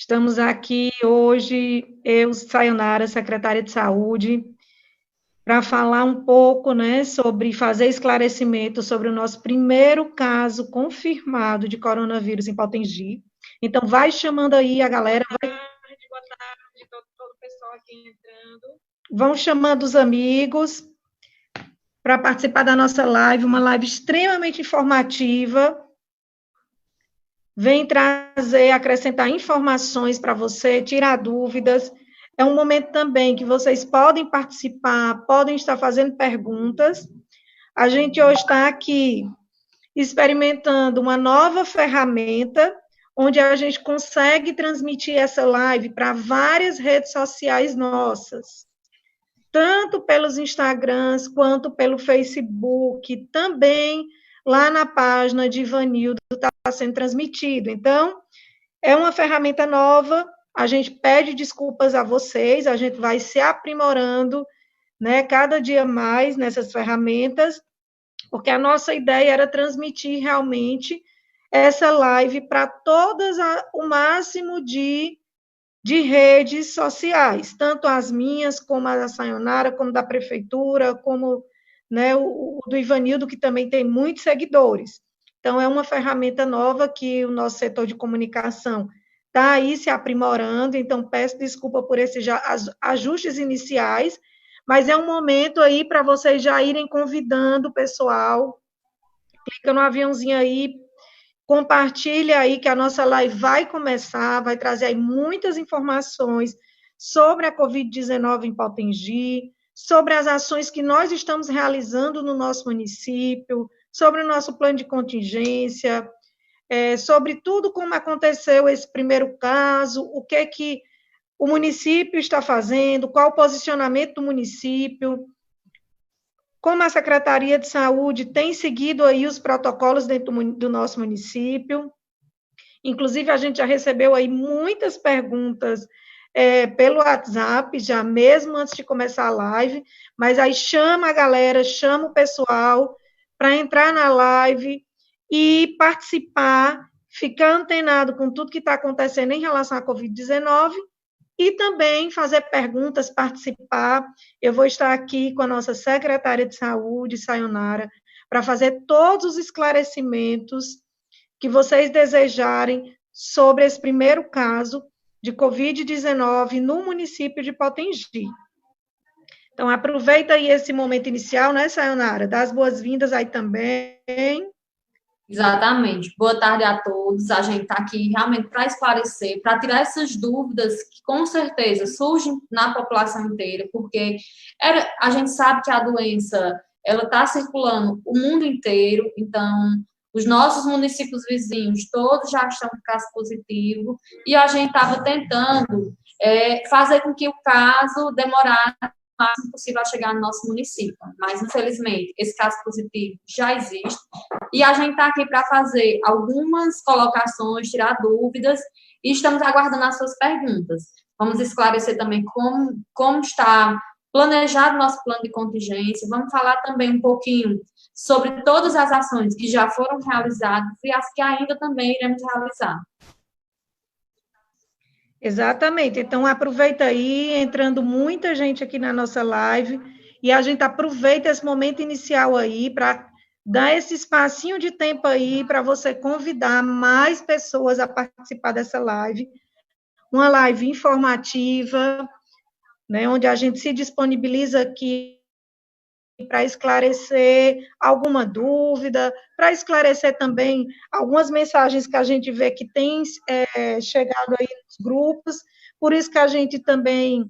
Estamos aqui hoje, eu, Sayonara, secretária de Saúde, para falar um pouco, né, sobre fazer esclarecimento sobre o nosso primeiro caso confirmado de coronavírus em Potengi. Então, vai chamando aí a galera, boa tarde, todo o pessoal aqui entrando. Vão chamando os amigos para participar da nossa live, uma live extremamente informativa. Vem trazer, acrescentar informações para você, tirar dúvidas. É um momento também que vocês podem participar, podem estar fazendo perguntas. A gente hoje está aqui experimentando uma nova ferramenta, onde a gente consegue transmitir essa live para várias redes sociais nossas, tanto pelos Instagrams quanto pelo Facebook, também lá na página de Ivanildo está sendo transmitido. Então, é uma ferramenta nova, a gente pede desculpas a vocês, a gente vai se aprimorando, né, cada dia mais nessas ferramentas, porque a nossa ideia era transmitir realmente essa live para todas o máximo de redes sociais, tanto as minhas, como a da Sayonara, como da prefeitura, como, né, o do Ivanildo, que também tem muitos seguidores. Então, é uma ferramenta nova que o nosso setor de comunicação está aí se aprimorando, então peço desculpa por esses ajustes iniciais, mas é um momento aí para vocês já irem convidando o pessoal, clica no aviãozinho aí, compartilha aí que a nossa live vai começar, vai trazer aí muitas informações sobre a Covid-19 em Potengi, sobre as ações que nós estamos realizando no nosso município, sobre o nosso plano de contingência, sobre tudo como aconteceu esse primeiro caso, o que o município está fazendo, qual o posicionamento do município, como a Secretaria de Saúde tem seguido aí os protocolos dentro do nosso município. Inclusive, a gente já recebeu aí muitas perguntas pelo WhatsApp, já mesmo antes de começar a live, mas aí chama a galera, chama o pessoal para entrar na live e participar, ficar antenado com tudo que está acontecendo em relação à Covid-19 e também fazer perguntas, participar. Eu vou estar aqui com a nossa secretária de Saúde, Sayonara, para fazer todos os esclarecimentos que vocês desejarem sobre esse primeiro caso de Covid-19 no município de Potengi. Então, aproveita aí esse momento inicial, né, Sayonara? Dá as boas-vindas aí também. Exatamente. Boa tarde a todos. A gente está aqui realmente para esclarecer, para tirar essas dúvidas que com certeza surgem na população inteira, porque a gente sabe que a doença ela está circulando o mundo inteiro, então os nossos municípios vizinhos todos já estão com caso positivo e a gente estava tentando fazer com que o caso demorasse o máximo possível a chegar no nosso município, mas infelizmente esse caso positivo já existe. E a gente está aqui para fazer algumas colocações, tirar dúvidas, e estamos aguardando as suas perguntas. Vamos esclarecer também como está planejado o nosso plano de contingência, vamos falar também um pouquinho sobre todas as ações que já foram realizadas e as que ainda também iremos realizar. Exatamente. Então, aproveita aí, entrando muita gente aqui na nossa live, e a gente aproveita esse momento inicial aí para dar esse espacinho de tempo aí para você convidar mais pessoas a participar dessa live. Uma live informativa, né, onde a gente se disponibiliza aqui para esclarecer alguma dúvida, para esclarecer também algumas mensagens que a gente vê que tem chegado aí nos grupos, por isso que a gente também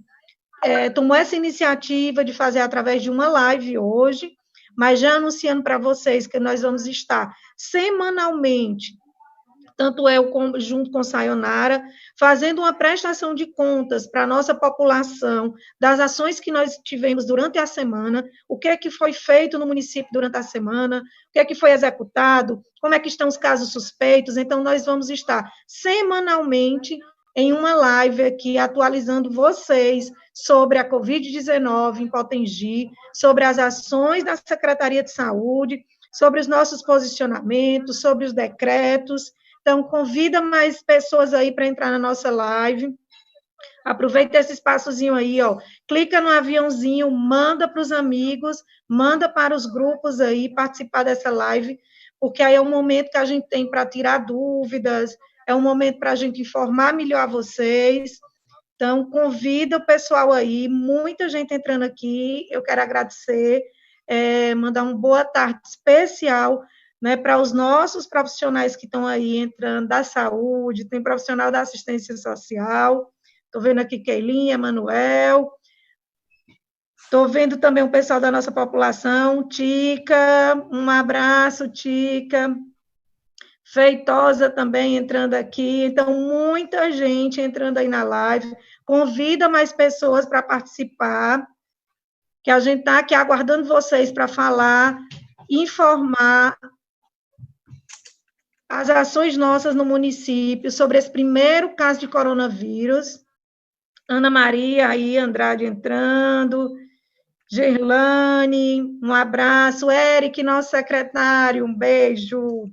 tomou essa iniciativa de fazer através de uma live hoje, mas já anunciando para vocês que nós vamos estar semanalmente, tanto eu junto com Sayonara, fazendo uma prestação de contas para a nossa população, das ações que nós tivemos durante a semana, o que é que foi feito no município durante a semana, o que é que foi executado, como é que estão os casos suspeitos. Então, nós vamos estar semanalmente em uma live aqui, atualizando vocês sobre a Covid-19 em Potengi, sobre as ações da Secretaria de Saúde, sobre os nossos posicionamentos, sobre os decretos, Então, convida mais pessoas aí para entrar na nossa live. Aproveita esse espaçozinho aí, ó. Clica no aviãozinho, manda para os amigos, manda para os grupos aí participar dessa live, porque aí é um momento que a gente tem para tirar dúvidas, é um momento para a gente informar melhor vocês. Então, convida o pessoal aí, muita gente entrando aqui. Eu quero agradecer, mandar uma boa tarde especial, né, para os nossos profissionais que estão aí entrando, da saúde, tem profissional da assistência social. Estou vendo aqui Keilinha, Manuel. Estou vendo também o pessoal da nossa população. Tica, um abraço, Tica. Feitosa também entrando aqui. Então, muita gente entrando aí na live. Convida mais pessoas para participar, que a gente está aqui aguardando vocês para falar, informar as ações nossas no município sobre esse primeiro caso de coronavírus. Ana Maria aí, Andrade entrando, Gerlane, um abraço, Eric, nosso secretário, um beijo,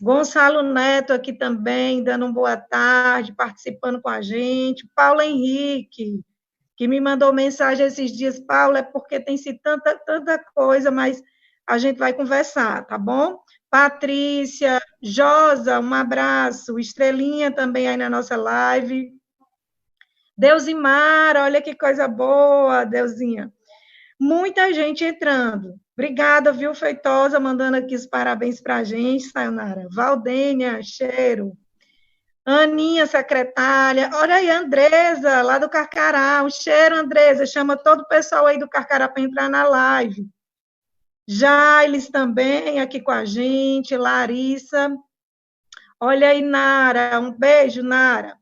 Gonçalo Neto aqui também, dando uma boa tarde, participando com a gente, Paulo Henrique, que me mandou mensagem esses dias, Paulo, é porque tem sido tanta coisa, mas a gente vai conversar, tá bom? Patrícia, Josa, um abraço, Estrelinha também aí na nossa live, Deusimar, olha que coisa boa, Deusinha. Muita gente entrando. Obrigada, viu, Feitosa, mandando aqui os parabéns para a gente, Sayonara. Valdênia, cheiro. Aninha, secretária. Olha aí, Andresa, lá do Carcará. Um cheiro, Andresa. Chama todo o pessoal aí do Carcará para entrar na live. Jailes também aqui com a gente. Larissa. Olha aí, Nara. Um beijo, Nara.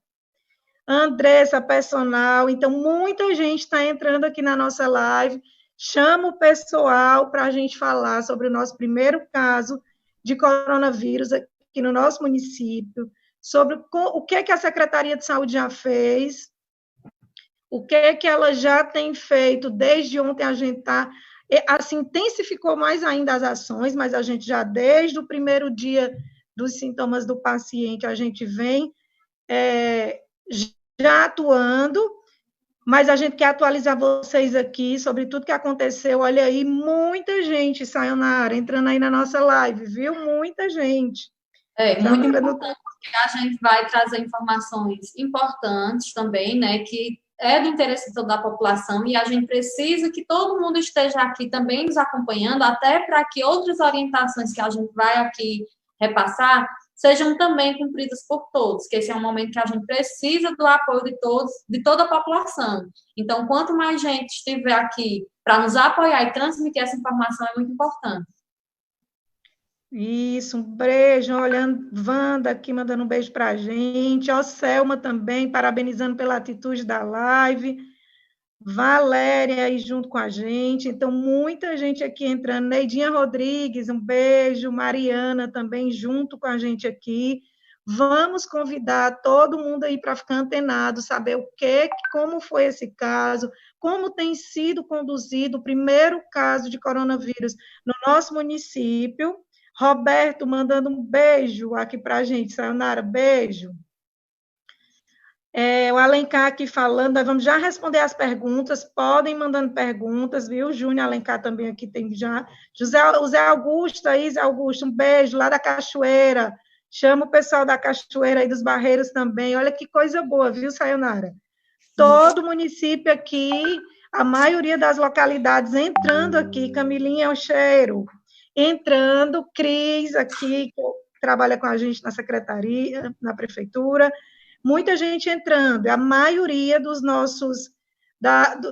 Andressa, personal. Então, muita gente está entrando aqui na nossa live. Chama o pessoal para a gente falar sobre o nosso primeiro caso de coronavírus aqui no nosso município, sobre o que a Secretaria de Saúde já fez, o que ela já tem feito. Desde ontem a gente está, assim, intensificou mais ainda as ações, mas a gente já, desde o primeiro dia dos sintomas do paciente, a gente vem já atuando, mas a gente quer atualizar vocês aqui sobre tudo que aconteceu. Olha aí, muita gente, Sayonara, entrando aí na nossa live, viu? Muita gente. Muito importante, porque a gente vai trazer informações importantes também, né, que é do interesse de toda a população, e a gente precisa que todo mundo esteja aqui também nos acompanhando, até para que outras orientações que a gente vai aqui repassar sejam também cumpridas por todos, que esse é um momento que a gente precisa do apoio de todos, de toda a população. Então, quanto mais gente estiver aqui para nos apoiar e transmitir essa informação, é muito importante. Isso, um beijo, olhando, Wanda aqui mandando um beijo para a gente, ó, Selma também, parabenizando pela atitude da live, Valéria aí junto com a gente, então muita gente aqui entrando, Neidinha Rodrigues, um beijo, Mariana também junto com a gente aqui. Vamos convidar todo mundo aí para ficar antenado, saber como foi esse caso, como tem sido conduzido o primeiro caso de coronavírus no nosso município. Roberto mandando um beijo aqui para a gente, Sayonara, beijo. O Alencar aqui falando, nós vamos já responder as perguntas, podem mandando perguntas, viu? Júnior Alencar também aqui tem já. José Augusto aí, Zé Augusto, um beijo lá da Cachoeira. Chama o pessoal da Cachoeira aí dos Barreiros também. Olha que coisa boa, viu, Sayonara? Todo município aqui, a maioria das localidades entrando aqui, Camilinha é o cheiro, entrando, Cris aqui, que trabalha com a gente na secretaria, na prefeitura, muita gente entrando, a maioria dos nossos,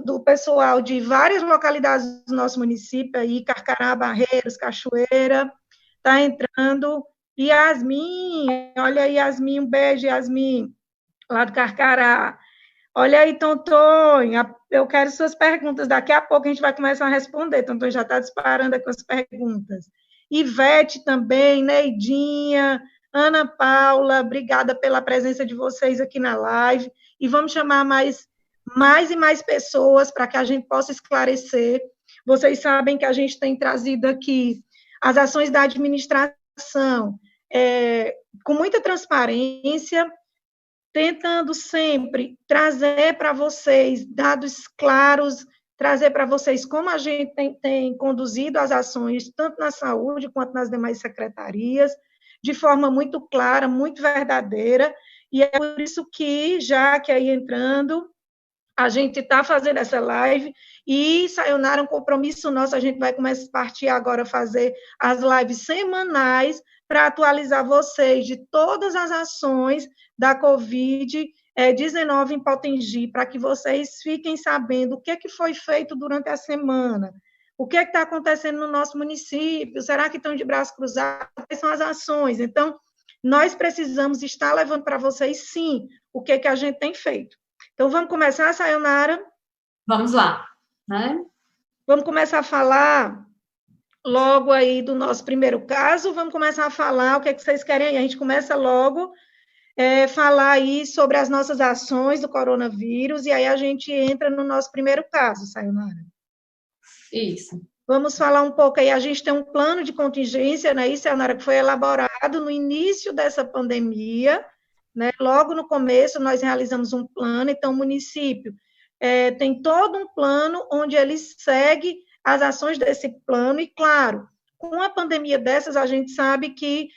do pessoal de várias localidades do nosso município, aí, Carcará, Barreiros, Cachoeira, está entrando. Yasmin, olha aí, Yasmin, um beijo, Yasmin, lá do Carcará. Olha aí, Tontonho, eu quero suas perguntas, daqui a pouco a gente vai começar a responder, Tontonho já está disparando aqui as perguntas. Ivete também, Neidinha, Ana Paula, obrigada pela presença de vocês aqui na live, e vamos chamar mais e mais pessoas para que a gente possa esclarecer. Vocês sabem que a gente tem trazido aqui as ações da administração, com muita transparência, tentando sempre trazer para vocês dados claros, trazer para vocês como a gente tem conduzido as ações, tanto na saúde quanto nas demais secretarias, de forma muito clara, muito verdadeira, e é por isso que, já que aí entrando, a gente está fazendo essa live, e, Sayonara, um compromisso nosso, a gente vai começar a partir agora a fazer as lives semanais para atualizar vocês de todas as ações da Covid-19 em Potengi, para que vocês fiquem sabendo o que foi feito durante a semana, o que está acontecendo no nosso município, será que estão de braços cruzados, quais são as ações. Então, nós precisamos estar levando para vocês, sim, o que a gente tem feito. Então, vamos começar, Sayonara? Vamos lá, né? Vamos começar a falar logo aí do nosso primeiro caso, vamos começar a falar o que vocês querem aí. A gente começa logo falar aí sobre as nossas ações do coronavírus, e aí a gente entra no nosso primeiro caso, Sayonara. Isso. Vamos falar um pouco aí, a gente tem um plano de contingência, né, Sayonara, que foi elaborado no início dessa pandemia, né? Logo no começo, nós realizamos um plano, então o município tem todo um plano onde ele segue as ações desse plano, e, claro, com a pandemia dessas, a gente sabe que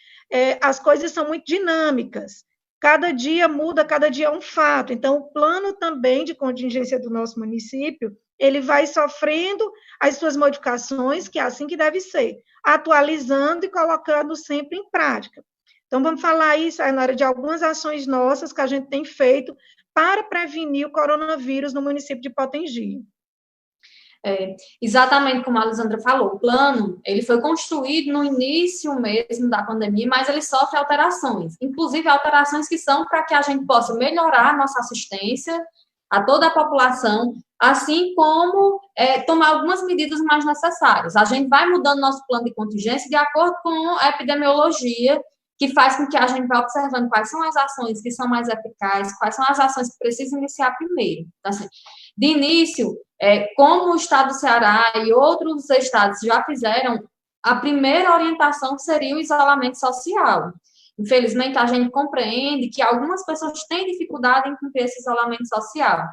as coisas são muito dinâmicas, cada dia muda, cada dia é um fato, então o plano também de contingência do nosso município, ele vai sofrendo as suas modificações, que é assim que deve ser, atualizando e colocando sempre em prática. Então, vamos falar aí, Sayonara, de algumas ações nossas que a gente tem feito para prevenir o coronavírus no município de Potengi. Exatamente como a Lisandra falou, o plano, ele foi construído no início mesmo da pandemia, mas ele sofre alterações, inclusive alterações que são para que a gente possa melhorar a nossa assistência a toda a população, assim como tomar algumas medidas mais necessárias. A gente vai mudando nosso plano de contingência de acordo com a epidemiologia, que faz com que a gente vá observando quais são as ações que são mais eficazes, quais são as ações que precisam iniciar primeiro. Então, assim, de início, como o estado do Ceará e outros estados já fizeram, a primeira orientação seria o isolamento social. Infelizmente, a gente compreende que algumas pessoas têm dificuldade em cumprir esse isolamento social,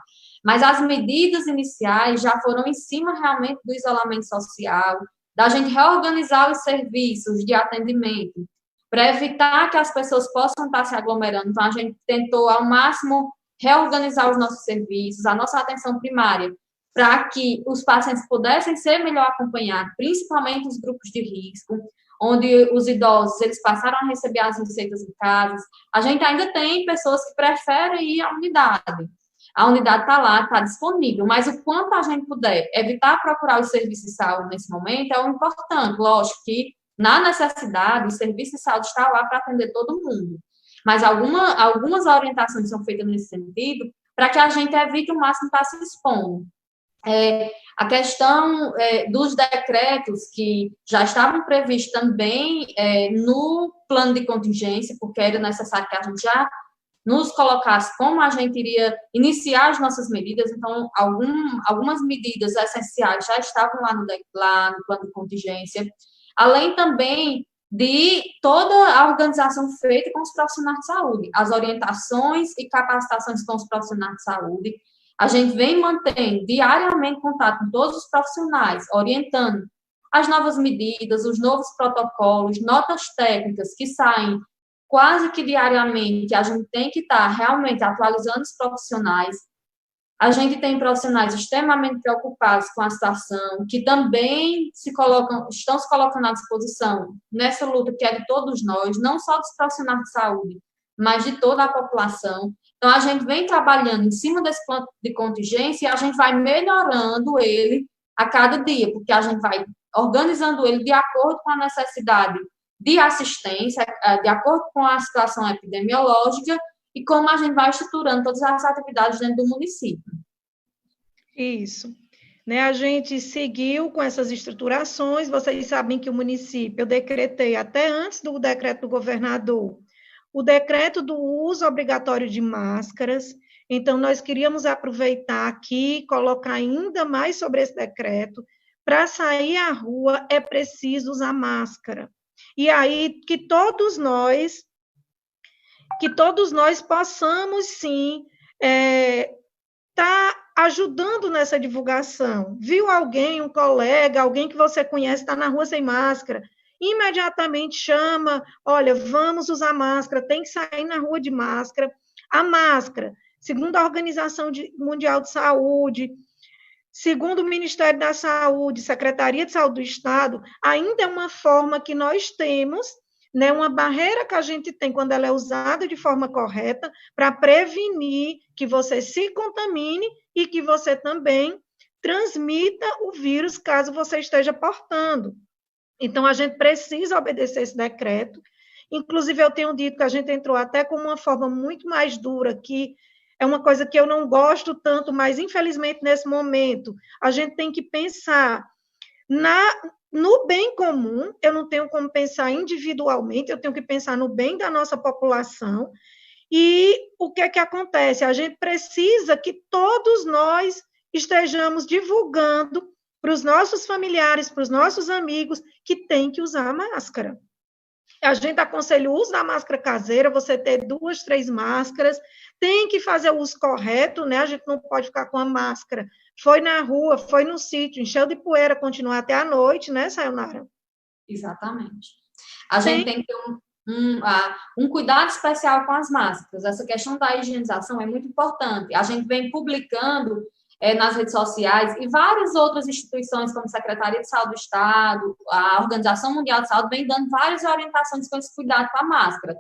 mas as medidas iniciais já foram em cima realmente do isolamento social, da gente reorganizar os serviços de atendimento, para evitar que as pessoas possam estar se aglomerando. Então, a gente tentou, ao máximo, reorganizar os nossos serviços, a nossa atenção primária, para que os pacientes pudessem ser melhor acompanhados, principalmente os grupos de risco, onde os idosos, eles passaram a receber as receitas em casa. A gente ainda tem pessoas que preferem ir à unidade. A unidade está lá, está disponível, mas o quanto a gente puder evitar procurar os serviços de saúde nesse momento é o importante. Lógico que, na necessidade, o serviço de saúde está lá para atender todo mundo. Mas algumas orientações são feitas nesse sentido para que a gente evite o máximo estar se expondo. A questão dos decretos que já estavam previstos também no plano de contingência, porque era necessário que a gente já nos colocasse como a gente iria iniciar as nossas medidas. Então, algumas medidas essenciais já estavam lá no plano de contingência, além também de toda a organização feita com os profissionais de saúde, as orientações e capacitações com os profissionais de saúde. A gente vem mantendo diariamente contato com todos os profissionais, orientando as novas medidas, os novos protocolos, notas técnicas que saem quase que diariamente. A gente tem que estar realmente atualizando os profissionais. A gente tem profissionais extremamente preocupados com a situação, que também estão se colocando à disposição nessa luta que é de todos nós, não só dos profissionais de saúde, mas de toda a população. Então, a gente vem trabalhando em cima desse plano de contingência e a gente vai melhorando ele a cada dia, porque a gente vai organizando ele de acordo com a necessidade de assistência, de acordo com a situação epidemiológica e como a gente vai estruturando todas as atividades dentro do município. Isso. Né, a gente seguiu com essas estruturações. Vocês sabem que o município, eu decretei até antes do decreto do governador, o decreto do uso obrigatório de máscaras. Então, nós queríamos aproveitar aqui, colocar ainda mais sobre esse decreto. Para sair à rua, é preciso usar máscara. E aí que todos nós possamos, sim, tá ajudando nessa divulgação. Viu alguém, um colega, alguém que você conhece, está na rua sem máscara, imediatamente chama, olha, vamos usar máscara, tem que sair na rua de máscara. A máscara, segundo a Organização Mundial de Saúde, segundo o Ministério da Saúde, Secretaria de Saúde do Estado, ainda é uma forma que nós temos, né, uma barreira que a gente tem quando ela é usada de forma correta para prevenir que você se contamine e que você também transmita o vírus caso você esteja portando. Então, a gente precisa obedecer esse decreto. Inclusive, eu tenho dito que a gente entrou até com uma forma muito mais dura, que é uma coisa que eu não gosto tanto, mas, infelizmente, nesse momento, a gente tem que pensar no bem comum, eu não tenho como pensar individualmente, eu tenho que pensar no bem da nossa população. E o que é que acontece? A gente precisa que todos nós estejamos divulgando para os nossos familiares, para os nossos amigos, que tem que usar máscara. A gente aconselha o uso da máscara caseira, você ter 2, 3 máscaras, tem que fazer o uso correto, né? A gente não pode ficar com a máscara. Foi na rua, foi no sítio, encheu de poeira, continuar até a noite, né, Sayonara? Exatamente. A gente tem que ter um cuidado especial com as máscaras. Essa questão da higienização é muito importante. A gente vem publicando nas redes sociais e várias outras instituições, como a Secretaria de Saúde do Estado, a Organização Mundial de Saúde, vem dando várias orientações com esse cuidado com a máscara.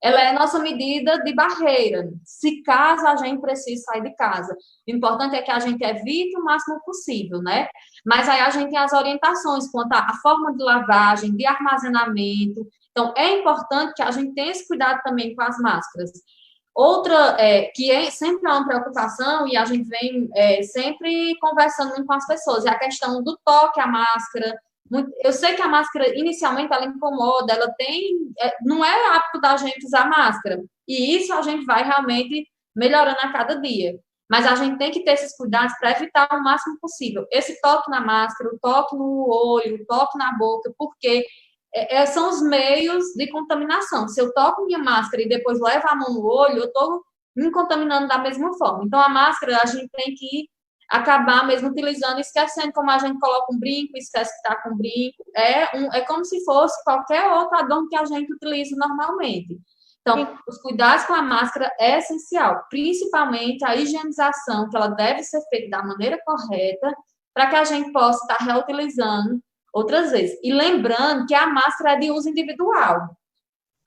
Ela é a nossa medida de barreira, se caso a gente precise sair de casa. O importante é que a gente evite o máximo possível, né? Mas aí a gente tem as orientações quanto à forma de lavagem, de armazenamento. Então, é importante que a gente tenha esse cuidado também com as máscaras. Outra, que sempre é uma preocupação, e a gente vem sempre conversando muito com as pessoas, é a questão do toque à máscara. Eu sei que a máscara, inicialmente, ela incomoda, ela não é apto da gente usar máscara, e isso a gente vai realmente melhorando a cada dia. Mas a gente tem que ter esses cuidados para evitar o máximo possível. Esse toque na máscara, o toque no olho, o toque na boca, porque são os meios de contaminação. Se eu toco minha máscara e depois levo a mão no olho, eu estou me contaminando da mesma forma. Então, a máscara, a gente tem que acabar mesmo utilizando, esquecendo como a gente coloca um brinco, esquece que está com brinco. É como se fosse qualquer outro adorno que a gente utiliza normalmente. Então, os cuidados com a máscara é essencial, principalmente a higienização, que ela deve ser feita da maneira correta, para que a gente possa estar reutilizando outras vezes. E lembrando que a máscara é de uso individual.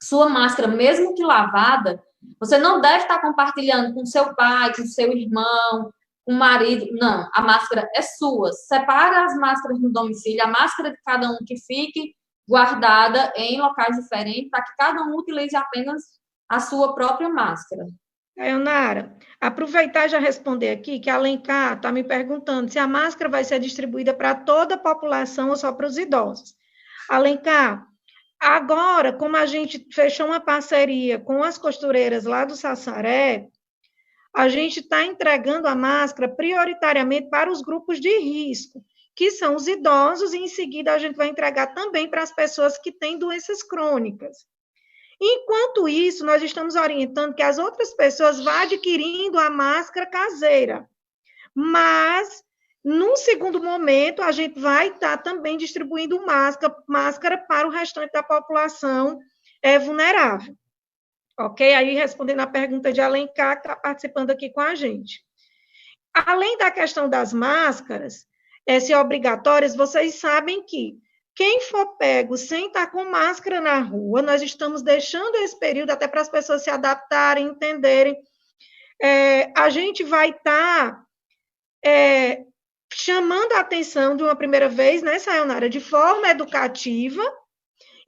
Sua máscara, mesmo que lavada, você não deve estar compartilhando com seu pai, com seu irmão, com o marido. Não, a máscara é sua. Separa as máscaras no domicílio, a máscara de cada um que fique guardada em locais diferentes, para que cada um utilize apenas a sua própria máscara. Sayonara, aproveitar e já responder aqui, que a Alencar está me perguntando se a máscara vai ser distribuída para toda a população ou só para os idosos. Alencar, agora, como a gente fechou uma parceria com as costureiras lá do Sassaré, a gente está entregando a máscara prioritariamente para os grupos de risco, que são os idosos, e em seguida a gente vai entregar também para as pessoas que têm doenças crônicas. Enquanto isso, nós estamos orientando que as outras pessoas vá adquirindo a máscara caseira, mas, num segundo momento, a gente vai estar também distribuindo máscara para o restante da população vulnerável. Ok? Aí, respondendo a pergunta de Alencar, que está participando aqui com a gente. Além da questão das máscaras, se obrigatórias, vocês sabem que quem for pego sem estar com máscara na rua, nós estamos deixando esse período até para as pessoas se adaptarem, entenderem. A gente vai estar chamando a atenção de uma primeira vez, né, Sayonara, de forma educativa,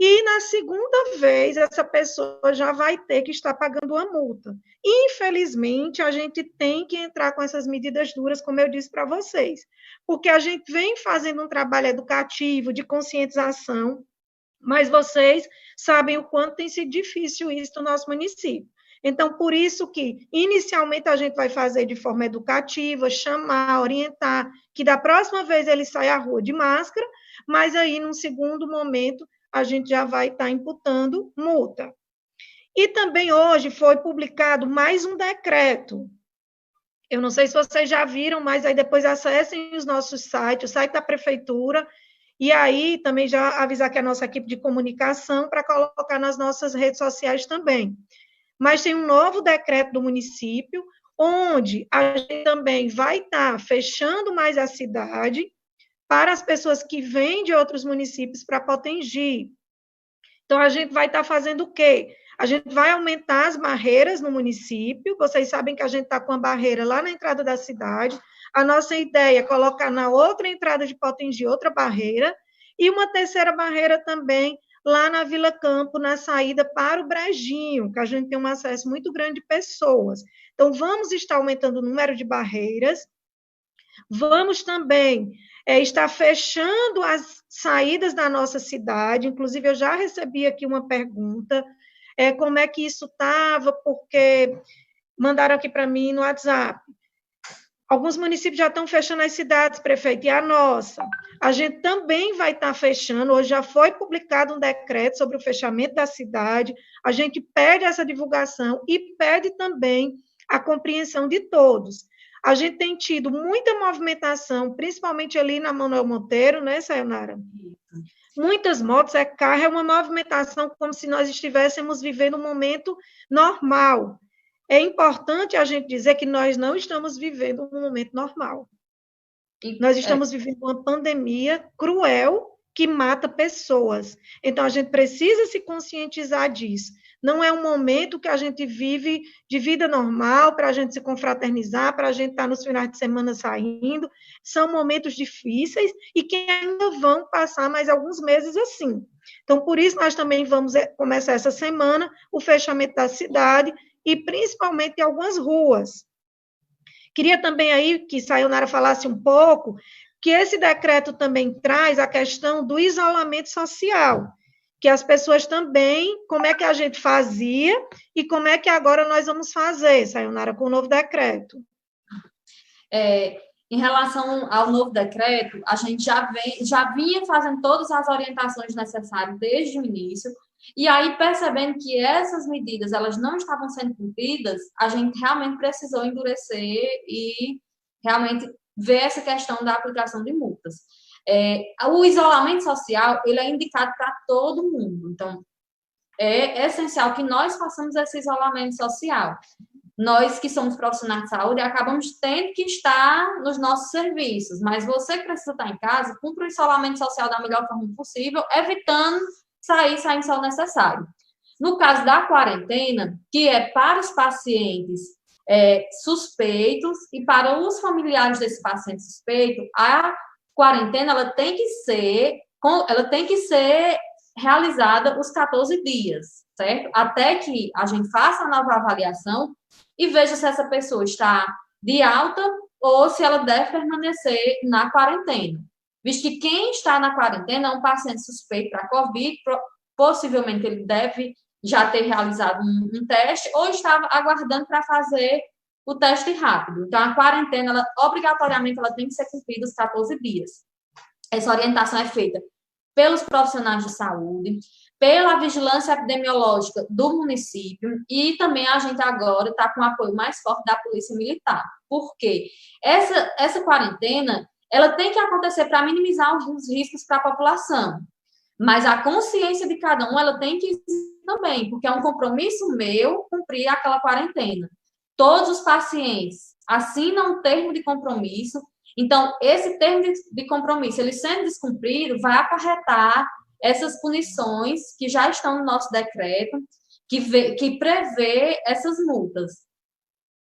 e na segunda vez essa pessoa já vai ter que estar pagando uma multa. Infelizmente, a gente tem que entrar com essas medidas duras, como eu disse para vocês, porque a gente vem fazendo um trabalho educativo, de conscientização, mas vocês sabem o quanto tem sido difícil isso no nosso município. Então, por isso que, inicialmente, a gente vai fazer de forma educativa, chamar, orientar, que da próxima vez ele sai à rua de máscara, mas aí, num segundo momento, a gente já vai estar imputando multa. E também hoje foi publicado mais um decreto. Eu não sei se vocês já viram, mas aí depois acessem os nossos sites, o site da prefeitura, e aí também já avisar que a nossa equipe de comunicação para colocar nas nossas redes sociais também. Mas tem um novo decreto do município, onde a gente também vai estar fechando mais a cidade para as pessoas que vêm de outros municípios para Potengi. Então, a gente vai estar fazendo o quê? A gente vai aumentar as barreiras no município. Vocês sabem que a gente está com a barreira lá na entrada da cidade. A nossa ideia é colocar na outra entrada de Potengi outra barreira e uma terceira barreira também lá na Vila Campo, na saída para o Brejinho, que a gente tem um acesso muito grande de pessoas. Então, vamos estar aumentando o número de barreiras. Vamos também estar fechando as saídas da nossa cidade. Inclusive, eu já recebi aqui uma pergunta, como é que isso estava, porque mandaram aqui para mim no WhatsApp. Alguns municípios já estão fechando as cidades, prefeito, e a nossa. A gente também vai estar fechando, hoje já foi publicado um decreto sobre o fechamento da cidade, a gente pede essa divulgação e pede também a compreensão de todos. A gente tem tido muita movimentação, principalmente ali na Manuel Monteiro, né, Sayonara? Muitas motos, carro, é uma movimentação como se nós estivéssemos vivendo um momento normal. É importante a gente dizer que nós não estamos vivendo um momento normal. Nós estamos vivendo uma pandemia cruel que mata pessoas. Então, a gente precisa se conscientizar disso. Não é um momento que a gente vive de vida normal, para a gente se confraternizar, para a gente estar nos finais de semana saindo. São momentos difíceis e que ainda vão passar mais alguns meses assim. Então, por isso, nós também vamos começar essa semana o fechamento da cidade e principalmente em algumas ruas. Queria também aí que Sayonara falasse um pouco que esse decreto também traz a questão do isolamento social, que as pessoas também, como é que a gente fazia e como é que agora nós vamos fazer, Sayonara, com o novo decreto. Em relação ao novo decreto, a gente já vinha fazendo todas as orientações necessárias desde o início, e aí, percebendo que essas medidas elas não estavam sendo cumpridas, a gente realmente precisou endurecer e realmente ver essa questão da aplicação de multas. O isolamento social ele é indicado para todo mundo, então é essencial que nós façamos esse isolamento social. Nós que somos profissionais de saúde acabamos tendo que estar nos nossos serviços, mas você que precisa estar em casa, cumpra o isolamento social da melhor forma possível, evitando sair se o necessário. No caso da quarentena, que é para os pacientes suspeitos e para os familiares desse paciente suspeito, a quarentena ela tem que ser realizada os 14 dias, certo? Até que a gente faça a nova avaliação e veja se essa pessoa está de alta ou se ela deve permanecer na quarentena. Visto que quem está na quarentena é um paciente suspeito para COVID, possivelmente ele deve já ter realizado um teste ou estava aguardando para fazer o teste rápido. Então, a quarentena, obrigatoriamente, ela tem que ser cumprida os 14 dias. Essa orientação é feita pelos profissionais de saúde, pela vigilância epidemiológica do município e também a gente agora está com o apoio mais forte da Polícia Militar. Por quê? Essa quarentena ela tem que acontecer para minimizar os riscos para a população. Mas a consciência de cada um, ela tem que existir também, porque é um compromisso meu cumprir aquela quarentena. Todos os pacientes assinam um termo de compromisso, então, esse termo de compromisso, ele sendo descumprido, vai acarretar essas punições que já estão no nosso decreto, que prevê essas multas.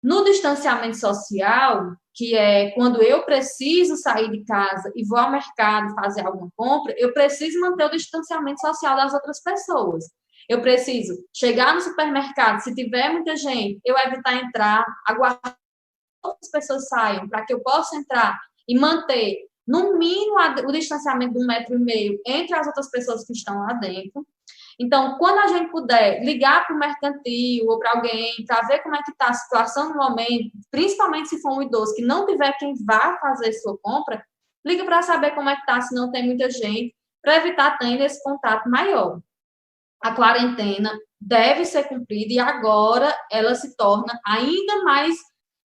No distanciamento social, que é quando eu preciso sair de casa e vou ao mercado fazer alguma compra, eu preciso manter o distanciamento social das outras pessoas. Eu preciso chegar no supermercado, se tiver muita gente, eu evitar entrar, aguardar que outras pessoas saiam para que eu possa entrar e manter, no mínimo, o distanciamento de 1,5 metro entre as outras pessoas que estão lá dentro. Então, quando a gente puder ligar para o mercantil ou para alguém para ver como é que está a situação no momento, principalmente se for um idoso que não tiver quem vá fazer sua compra, liga para saber como é que está, se não tem muita gente, para evitar tendo esse contato maior. A quarentena deve ser cumprida e agora ela se torna ainda mais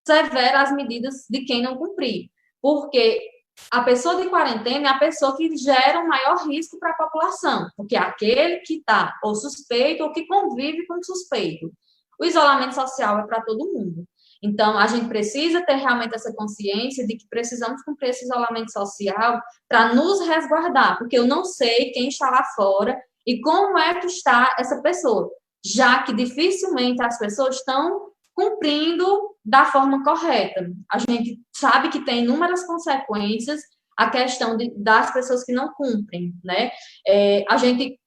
severa as medidas de quem não cumprir, porque a pessoa de quarentena é a pessoa que gera um maior risco para a população, porque é aquele que está ou suspeito ou que convive com suspeito. O isolamento social é para todo mundo. Então, a gente precisa ter realmente essa consciência de que precisamos cumprir esse isolamento social para nos resguardar, porque eu não sei quem está lá fora e como é que está essa pessoa, já que dificilmente as pessoas estão cumprindo da forma correta. A gente sabe que tem inúmeras consequências a questão das pessoas que não cumprem, né? A gente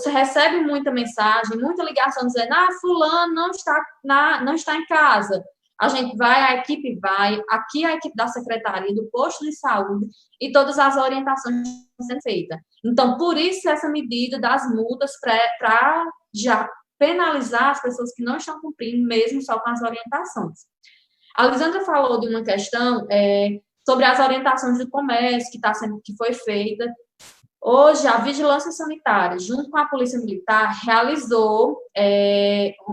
recebe muita mensagem, muita ligação dizendo, fulano não está em casa. A gente vai, a equipe vai, aqui a equipe da secretaria, do posto de saúde, e todas as orientações estão sendo feitas. Então, por isso, essa medida das multas para já penalizar as pessoas que não estão cumprindo, mesmo só com as orientações. A Lisandra falou de uma questão sobre as orientações do comércio que foi feita. Hoje, a Vigilância Sanitária, junto com a Polícia Militar, realizou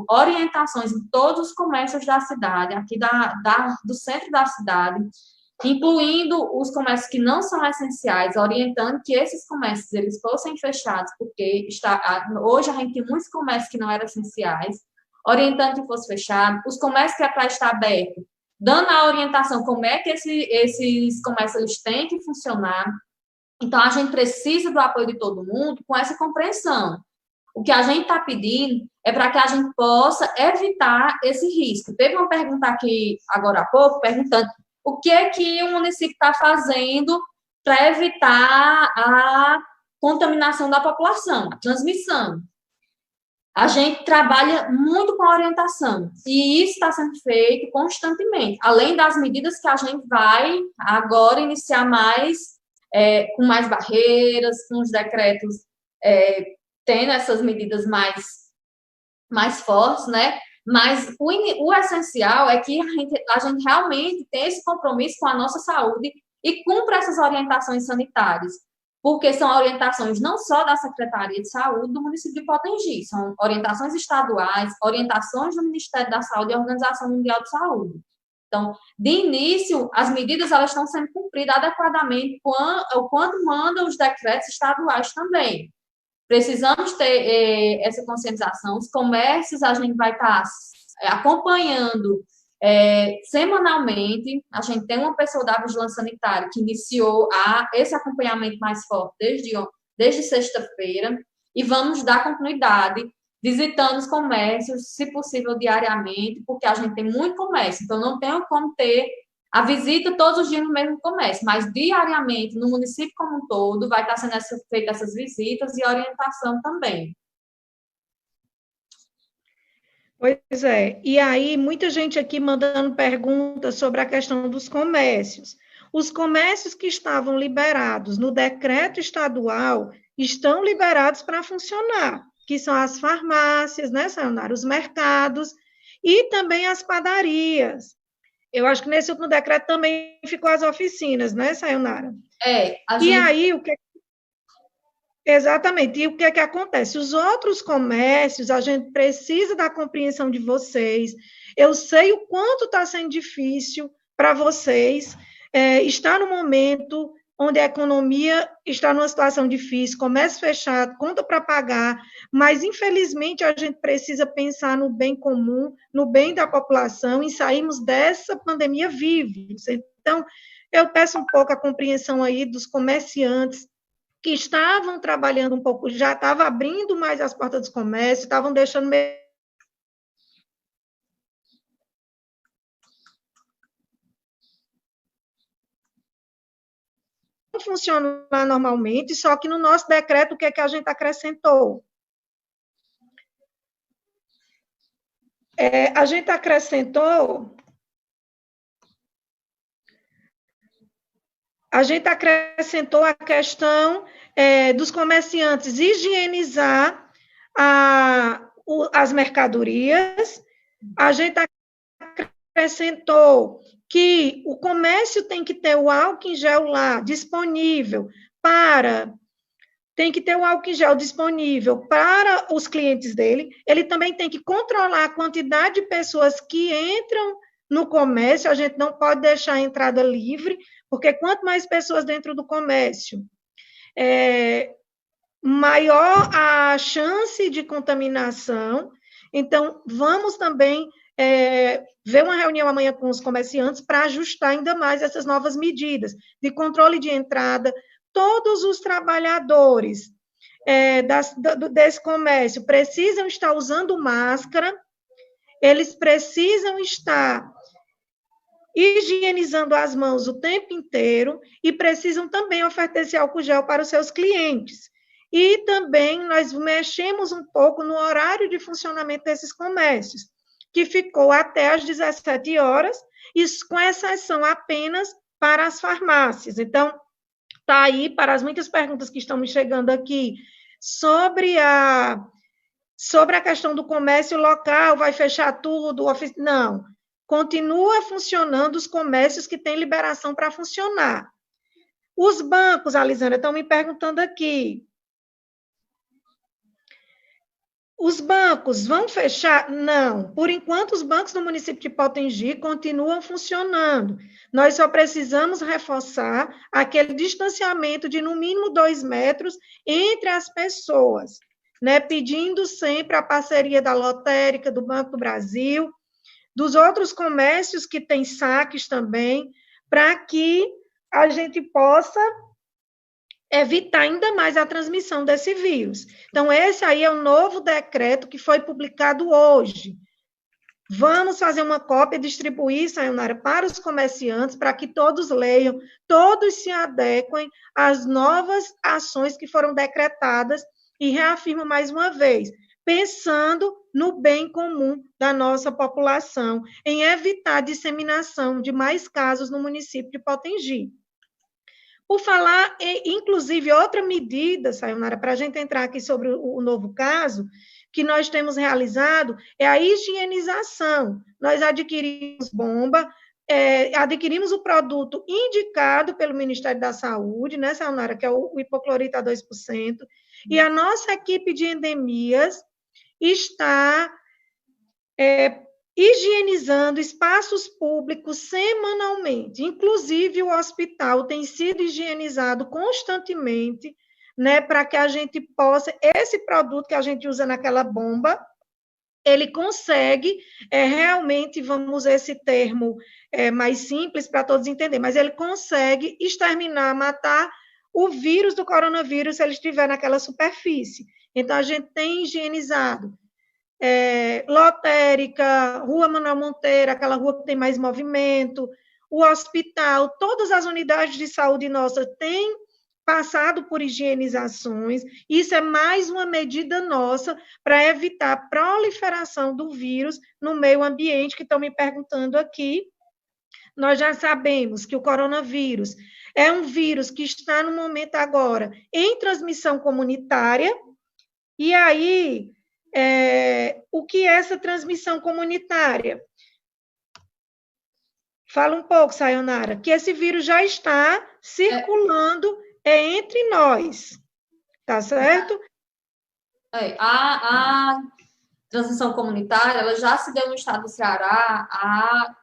orientações em todos os comércios da cidade, aqui do centro da cidade, incluindo os comércios que não são essenciais, orientando que esses comércios eles fossem fechados, porque hoje a gente tem muitos comércios que não eram essenciais, orientando que fosse fechado, os comércios que é para estar aberto, dando a orientação como é que esses comércios eles têm que funcionar. Então, a gente precisa do apoio de todo mundo com essa compreensão. O que a gente está pedindo é para que a gente possa evitar esse risco. Teve uma pergunta aqui, agora há pouco, perguntando o que é que o município está fazendo para evitar a contaminação da população, a transmissão. A gente trabalha muito com a orientação, e isso está sendo feito constantemente, além das medidas que a gente vai agora iniciar mais, com mais barreiras, com os decretos tendo essas medidas mais fortes, né? Mas o essencial é que a gente realmente tenha esse compromisso com a nossa saúde e cumpra essas orientações sanitárias, porque são orientações não só da Secretaria de Saúde do município de Potengi, são orientações estaduais, orientações do Ministério da Saúde e Organização Mundial de Saúde. Então, de início, as medidas elas estão sendo cumpridas adequadamente quando mandam os decretos estaduais também. Precisamos ter essa conscientização. Os comércios a gente vai estar acompanhando semanalmente. A gente tem uma pessoa da Vigilância Sanitária que iniciou esse acompanhamento mais forte desde sexta-feira, e vamos dar continuidade visitando os comércios, se possível, diariamente, porque a gente tem muito comércio, então não tem como ter a visita todos os dias no mesmo comércio, mas diariamente, no município como um todo, vai estar sendo feita essas visitas e orientação também. Pois é, e aí muita gente aqui mandando perguntas sobre a questão dos comércios. Os comércios que estavam liberados no decreto estadual estão liberados para funcionar, que são as farmácias, né, Sayonara? Os mercados e também as padarias. Eu acho que nesse último decreto também ficou as oficinas, né, Sayonara? E aí, exatamente. E o que é que acontece? Os outros comércios, a gente precisa da compreensão de vocês. Eu sei o quanto está sendo difícil para vocês estar no momento onde a economia está numa situação difícil, comércio fechado, conta para pagar, mas, infelizmente, a gente precisa pensar no bem comum, no bem da população, e sairmos dessa pandemia vivos. Então, eu peço um pouco a compreensão aí dos comerciantes que estavam trabalhando um pouco, já estavam abrindo mais as portas dos comércios, estavam deixando funcionar normalmente, só que no nosso decreto, o que é que a gente acrescentou? A gente acrescentou a questão dos comerciantes higienizar as mercadorias, a gente acrescentou que o comércio tem que ter o álcool em gel lá disponível para tem que ter o álcool em gel disponível para os clientes dele, ele também tem que controlar a quantidade de pessoas que entram no comércio, a gente não pode deixar a entrada livre, porque quanto mais pessoas dentro do comércio, maior a chance de contaminação. Então, vamos também ver uma reunião amanhã com os comerciantes para ajustar ainda mais essas novas medidas de controle de entrada. Todos os trabalhadores desse comércio precisam estar usando máscara, eles precisam estar higienizando as mãos o tempo inteiro e precisam também oferecer álcool gel para os seus clientes. E também nós mexemos um pouco no horário de funcionamento desses comércios, que ficou até às 17 horas, isso com exceção apenas para as farmácias. Então, está aí para as muitas perguntas que estão me chegando aqui sobre a questão do comércio local, vai fechar tudo? Não, continua funcionando os comércios que têm liberação para funcionar. Os bancos, Alisandra, estão me perguntando aqui. Os bancos vão fechar? Não. Por enquanto, os bancos do município de Potengi continuam funcionando. Nós só precisamos reforçar aquele distanciamento de, no mínimo, 2 metros entre as pessoas, né? Pedindo sempre a parceria da lotérica, do Banco do Brasil, dos outros comércios que têm saques também, para que a gente possa evitar ainda mais a transmissão desse vírus. Então, esse aí é o novo decreto que foi publicado hoje. Vamos fazer uma cópia e distribuir, Sayonara, para os comerciantes, para que todos leiam, todos se adequem às novas ações que foram decretadas, e reafirmo mais uma vez, pensando no bem comum da nossa população, em evitar a disseminação de mais casos no município de Potengi. Por falar, inclusive, outra medida, Sayonara, para a gente entrar aqui sobre o novo caso, que nós temos realizado, é a higienização. Nós adquirimos bomba, adquirimos o produto indicado pelo Ministério da Saúde, né, Sayonara, que é o hipoclorito a 2%, e a nossa equipe de endemias está higienizando espaços públicos semanalmente. Inclusive, o hospital tem sido higienizado constantemente, né, para que a gente possa, esse produto que a gente usa naquela bomba, ele consegue realmente, vamos usar esse termo mais simples para todos entenderem, mas ele consegue exterminar, matar o vírus do coronavírus se ele estiver naquela superfície. Então, a gente tem higienizado lotérica, Rua Manuel Monteiro, aquela rua que tem mais movimento, o hospital, todas as unidades de saúde nossas têm passado por higienizações. Isso é mais uma medida nossa para evitar a proliferação do vírus no meio ambiente, que estão me perguntando aqui. Nós já sabemos que o coronavírus é um vírus que está, no momento agora, em transmissão comunitária, e aí, o que é essa transmissão comunitária? Fala um pouco, Sayonara, que esse vírus já está circulando entre nós, tá certo? A transmissão comunitária, ela já se deu no estado do Ceará há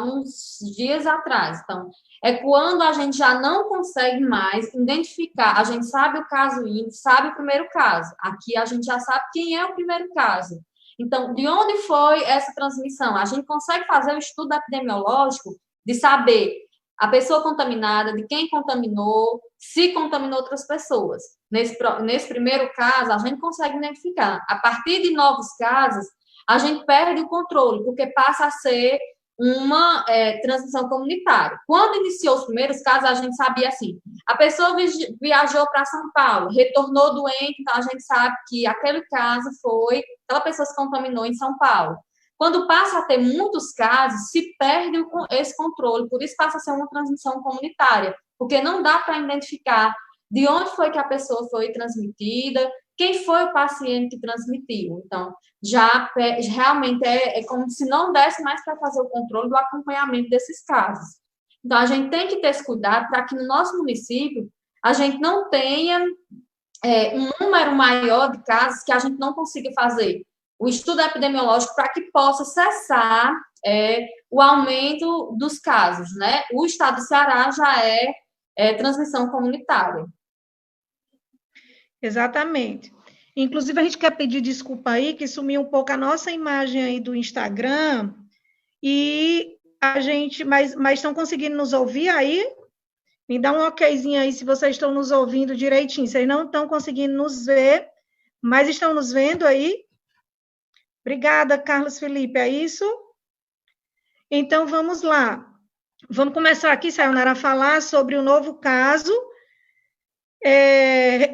uns dias atrás. Então, é quando a gente já não consegue mais identificar, a gente sabe o caso índice, sabe o primeiro caso. Aqui a gente já sabe quem é o primeiro caso. Então, de onde foi essa transmissão? A gente consegue fazer o estudo epidemiológico de saber a pessoa contaminada, de quem contaminou, se contaminou outras pessoas. Nesse primeiro caso, a gente consegue identificar. A partir de novos casos, a gente perde o controle, porque passa a ser uma transmissão comunitária. Quando iniciou os primeiros casos, a gente sabia assim, a pessoa viajou para São Paulo, retornou doente, então a gente sabe que aquele caso foi, aquela pessoa se contaminou em São Paulo. Quando passa a ter muitos casos, se perde esse controle, por isso passa a ser uma transmissão comunitária, porque não dá para identificar de onde foi que a pessoa foi transmitida, quem foi o paciente que transmitiu. Então, já realmente é como se não desse mais para fazer o controle do acompanhamento desses casos. Então, a gente tem que ter esse cuidado para que no nosso município a gente não tenha um número maior de casos que a gente não consiga fazer o estudo epidemiológico para que possa cessar o aumento dos casos, né? O estado do Ceará já é transmissão comunitária. Exatamente. Inclusive, a gente quer pedir desculpa aí, que sumiu um pouco a nossa imagem aí do Instagram, e a gente, mas estão conseguindo nos ouvir aí? Me dá um okzinho aí se vocês estão nos ouvindo direitinho. Vocês não estão conseguindo nos ver, mas estão nos vendo aí? Obrigada, Carlos Felipe, é isso? Então, vamos lá. Vamos começar aqui, Sayonara, a falar sobre o novo caso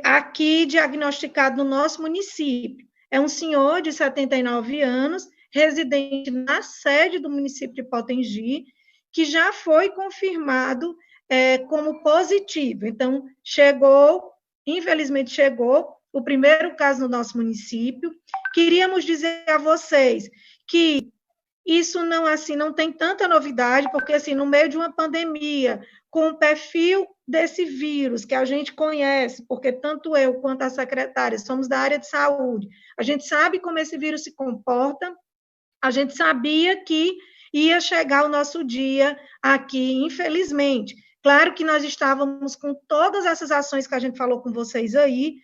aqui diagnosticado no nosso município. É um senhor de 79 anos, residente na sede do município de Potengi, que já foi confirmado como positivo. Então, infelizmente chegou o primeiro caso no nosso município. Queríamos dizer a vocês que isso não tem tanta novidade, porque assim, no meio de uma pandemia, com o perfil desse vírus que a gente conhece, porque tanto eu quanto a secretária somos da área de saúde, a gente sabe como esse vírus se comporta, a gente sabia que ia chegar o nosso dia aqui, infelizmente. Claro que nós estávamos com todas essas ações que a gente falou com vocês aí,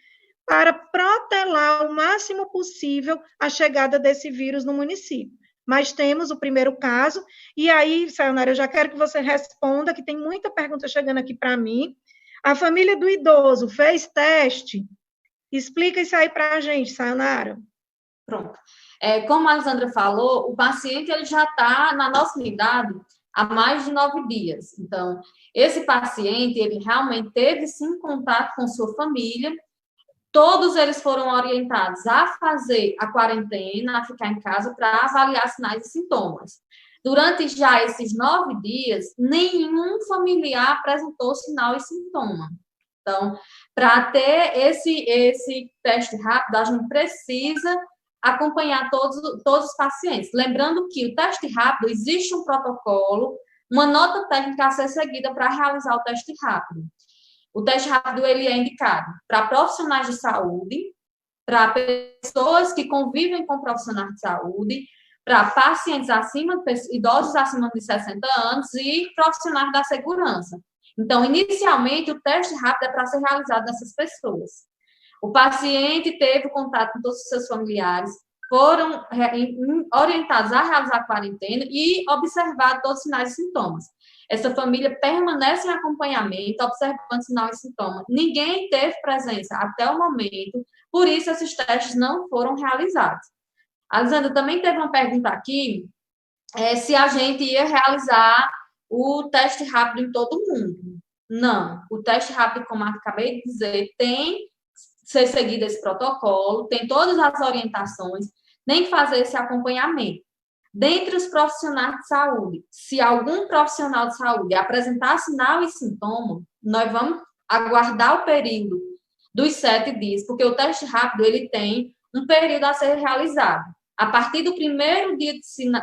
para protelar o máximo possível a chegada desse vírus no município. Mas temos o primeiro caso, e aí, Sayonara, eu já quero que você responda, que tem muita pergunta chegando aqui para mim. A família do idoso fez teste? Explica isso aí para a gente, Sayonara. Pronto. Como a Alessandra falou, o paciente ele já está na nossa unidade há mais de 9 dias. Então, esse paciente, ele realmente teve, sim, contato com sua família. Todos eles foram orientados a fazer a quarentena, a ficar em casa para avaliar sinais e sintomas. Durante já esses 9 dias, nenhum familiar apresentou sinal e sintoma. Então, para ter esse teste rápido, a gente precisa acompanhar todos os pacientes. Lembrando que o teste rápido, existe um protocolo, uma nota técnica a ser seguida para realizar o teste rápido. O teste rápido ele é indicado para profissionais de saúde, para pessoas que convivem com profissionais de saúde, para pacientes idosos acima de 60 anos e profissionais da segurança. Então, inicialmente, o teste rápido é para ser realizado nessas pessoas. O paciente teve contato com todos os seus familiares, foram orientados a realizar a quarentena e observar todos os sinais e sintomas. Essa família permanece em acompanhamento, observando sinais e sintomas. Ninguém teve presença até o momento, por isso esses testes não foram realizados. A Lisandra também teve uma pergunta aqui, se a gente ia realizar o teste rápido em todo mundo. Não, o teste rápido, como eu acabei de dizer, tem que ser seguido esse protocolo, tem todas as orientações, tem que fazer esse acompanhamento. Dentre os profissionais de saúde, se algum profissional de saúde apresentar sinal e sintoma, nós vamos aguardar o período dos 7 dias, porque o teste rápido ele tem um período a ser realizado. A partir do primeiro dia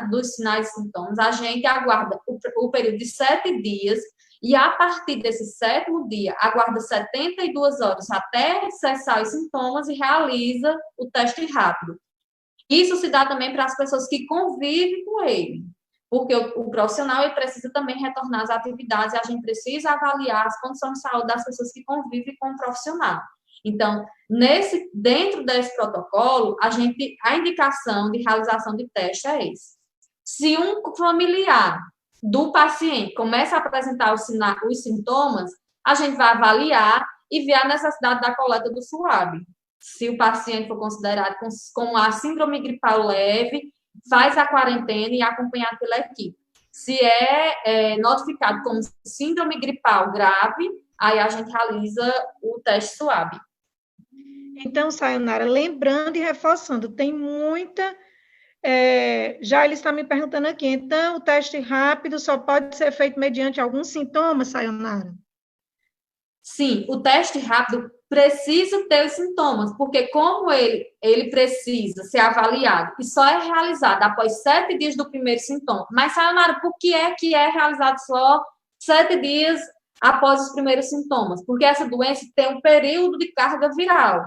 dos sinais e sintomas, a gente aguarda o período de 7 dias e, a partir desse 7º dia, aguarda 72 horas até cessar os sintomas e realiza o teste rápido. Isso se dá também para as pessoas que convivem com ele, porque o profissional ele precisa também retornar às atividades e a gente precisa avaliar as condições de saúde das pessoas que convivem com o profissional. Então, dentro desse protocolo, a indicação de realização de teste é esse. Se um familiar do paciente começa a apresentar os sintomas, a gente vai avaliar e ver a necessidade da coleta do suave. Se o paciente for considerado com a síndrome gripal leve, faz a quarentena e é acompanhado pela equipe. Se é notificado como síndrome gripal grave, aí a gente realiza o teste suave. Então, Sayonara, lembrando e reforçando, tem muita... já ele está me perguntando aqui, então, o teste rápido só pode ser feito mediante alguns sintomas, Sayonara? Sim, o teste rápido precisa ter os sintomas, porque como ele precisa ser avaliado e só é realizado após 7 dias do primeiro sintoma. Mas, Sayonara, por que é realizado só 7 dias após os primeiros sintomas, porque essa doença tem um período de carga viral.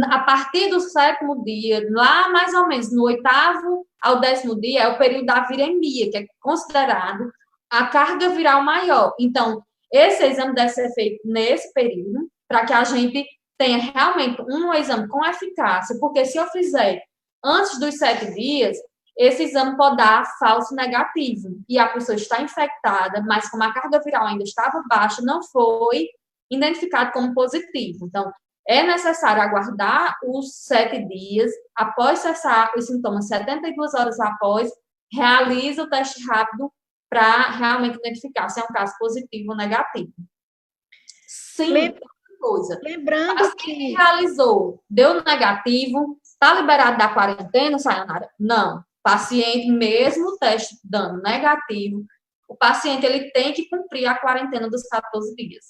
A partir do 7º dia, lá mais ou menos no 8º ao 10º dia, é o período da viremia, que é considerado a carga viral maior. Então, esse exame deve ser feito nesse período, para que a gente tenha realmente um exame com eficácia, porque se eu fizer antes dos 7 dias, esse exame pode dar falso negativo, e a pessoa está infectada, mas como a carga viral ainda estava baixa, não foi identificado como positivo. Então, é necessário aguardar os 7 dias, após cessar os sintomas, 72 horas após, realiza o teste rápido para realmente identificar se é um caso positivo ou negativo. Sim, coisa. Lembrando que realizou, deu negativo, está liberado da quarentena, Sayonara? Não. Paciente, mesmo o teste dando negativo, o paciente ele tem que cumprir a quarentena dos 14 dias.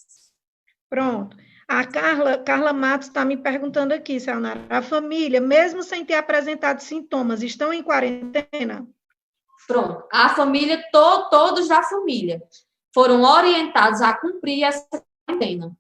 Pronto. A Carla Matos está me perguntando aqui, Sayonara, a família, mesmo sem ter apresentado sintomas, estão em quarentena? Pronto. A família, todos da família foram orientados a cumprir essa quarentena.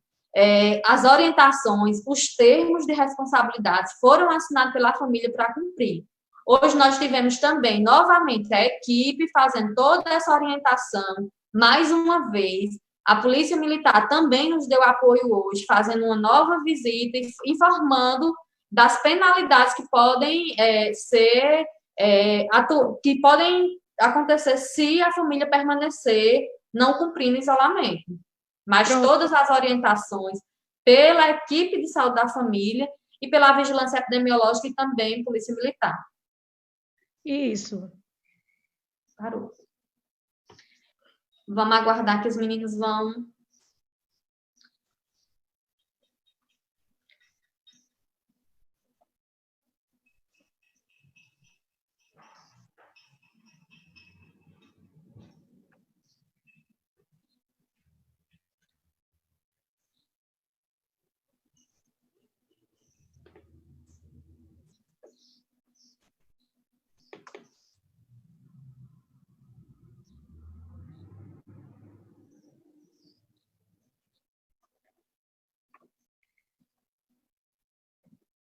As orientações, os termos de responsabilidade foram assinados pela família para cumprir. Hoje nós tivemos também, novamente, a equipe fazendo toda essa orientação, mais uma vez. A Polícia Militar também nos deu apoio hoje, fazendo uma nova visita, informando das penalidades que podem que podem acontecer se a família permanecer não cumprindo isolamento. Mas Pronto. Todas as orientações pela equipe de saúde da família e pela vigilância epidemiológica e também Polícia Militar. Isso. Parou. Vamos aguardar que os meninos vão...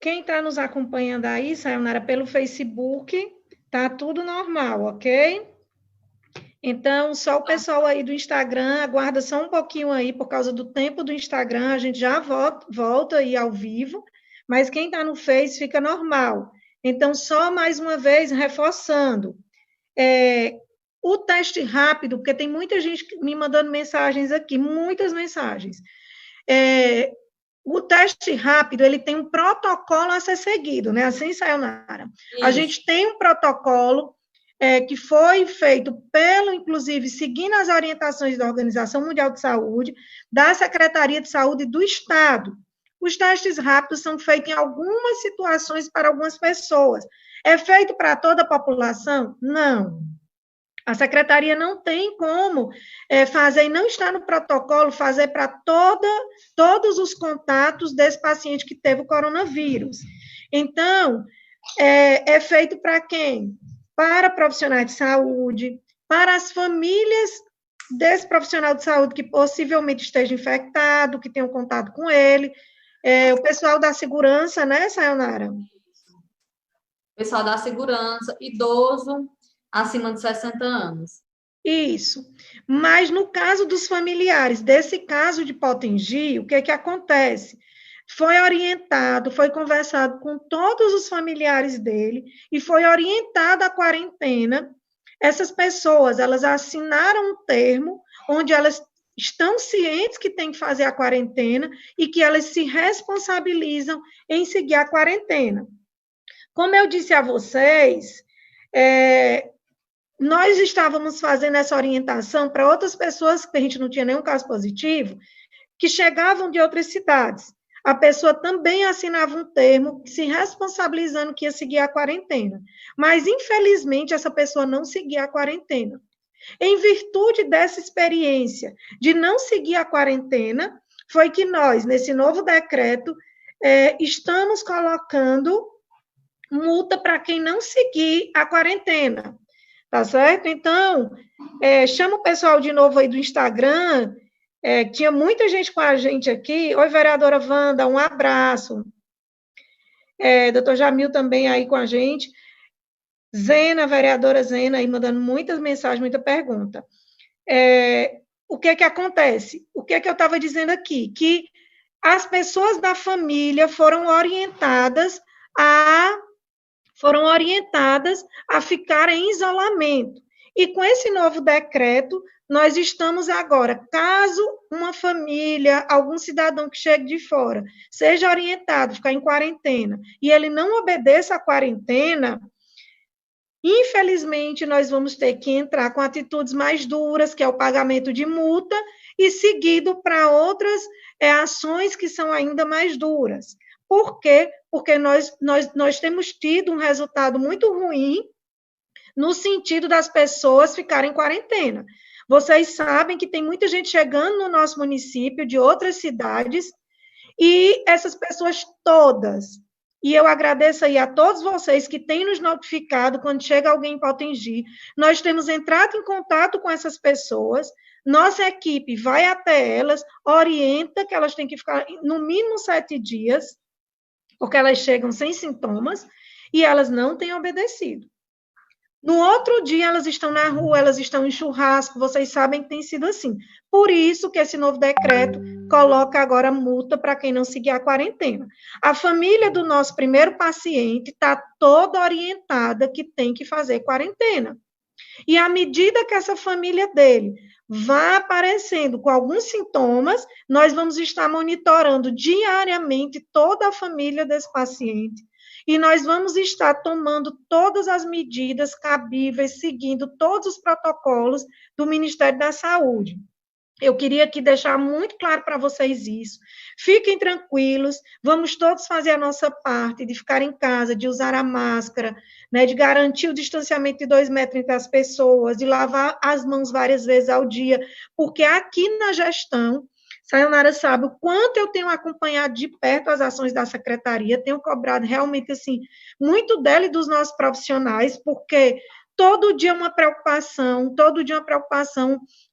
Quem está nos acompanhando aí, Sayonara, pelo Facebook, tá tudo normal, ok? Então, só o pessoal aí do Instagram, aguarda só um pouquinho aí, por causa do tempo do Instagram, a gente já volta aí ao vivo, mas quem está no Face fica normal. Então, só mais uma vez, reforçando, o teste rápido, porque tem muita gente me mandando mensagens aqui, muitas mensagens. O teste rápido, ele tem um protocolo a ser seguido, né? Assim, Sayonara. Isso. A gente tem um protocolo que foi feito inclusive, seguindo as orientações da Organização Mundial de Saúde, da Secretaria de Saúde do Estado. Os testes rápidos são feitos em algumas situações para algumas pessoas. É feito para toda a população? Não. A secretaria não tem como fazer, e não está no protocolo, fazer para todos os contatos desse paciente que teve o coronavírus. Então, é feito para quem? Para profissionais de saúde, para as famílias desse profissional de saúde que possivelmente esteja infectado, que tenha um contato com ele, o pessoal da segurança, né, Sayonara? Pessoal da segurança, idoso, acima de 60 anos. Isso. Mas no caso dos familiares, desse caso de Potengi, o que acontece? Foi orientado, foi conversado com todos os familiares dele e foi orientada a quarentena. Essas pessoas, elas assinaram um termo onde elas estão cientes que tem que fazer a quarentena e que elas se responsabilizam em seguir a quarentena. Como eu disse a vocês, nós estávamos fazendo essa orientação para outras pessoas, que a gente não tinha nenhum caso positivo, que chegavam de outras cidades. A pessoa também assinava um termo se responsabilizando que ia seguir a quarentena. Mas, infelizmente, essa pessoa não seguia a quarentena. Em virtude dessa experiência de não seguir a quarentena, foi que nós, nesse novo decreto, estamos colocando multa para quem não seguir a quarentena. Tá certo? Então, chama o pessoal de novo aí do Instagram Tinha muita gente com a gente aqui. Oi, vereadora Wanda, um abraço. Doutor Jamil também aí com a gente. Zena, vereadora Zena, aí mandando muitas mensagens, muita pergunta. O que acontece? O que eu estava dizendo aqui? Que as pessoas da família foram orientadas a ficar em isolamento. E com esse novo decreto, nós estamos agora, caso uma família, algum cidadão que chegue de fora, seja orientado a ficar em quarentena, e ele não obedeça à quarentena, infelizmente, nós vamos ter que entrar com atitudes mais duras, que é o pagamento de multa, e seguido para outras ações que são ainda mais duras. Por quê? Porque nós temos tido um resultado muito ruim no sentido das pessoas ficarem em quarentena. Vocês sabem que tem muita gente chegando no nosso município de outras cidades, e essas pessoas todas, e eu agradeço aí a todos vocês que têm nos notificado quando chega alguém em Potengi, nós temos entrado em contato com essas pessoas, nossa equipe vai até elas, orienta que elas têm que ficar no mínimo 7 dias, porque elas chegam sem sintomas, e elas não têm obedecido. No outro dia, elas estão na rua, elas estão em churrasco, vocês sabem que tem sido assim. Por isso que esse novo decreto coloca agora multa para quem não seguir a quarentena. A família do nosso primeiro paciente está toda orientada que tem que fazer quarentena. E à medida que essa família dele vá aparecendo com alguns sintomas, nós vamos estar monitorando diariamente toda a família desse paciente, e nós vamos estar tomando todas as medidas cabíveis, seguindo todos os protocolos do Ministério da Saúde. Eu queria aqui deixar muito claro para vocês isso. Fiquem tranquilos, vamos todos fazer a nossa parte de ficar em casa, de usar a máscara, né, de garantir o distanciamento de 2 metros entre as pessoas, de lavar as mãos várias vezes ao dia, porque aqui na gestão, Sayonara sabe o quanto eu tenho acompanhado de perto as ações da secretaria, tenho cobrado realmente, assim, muito dela e dos nossos profissionais, porque todo dia uma preocupação,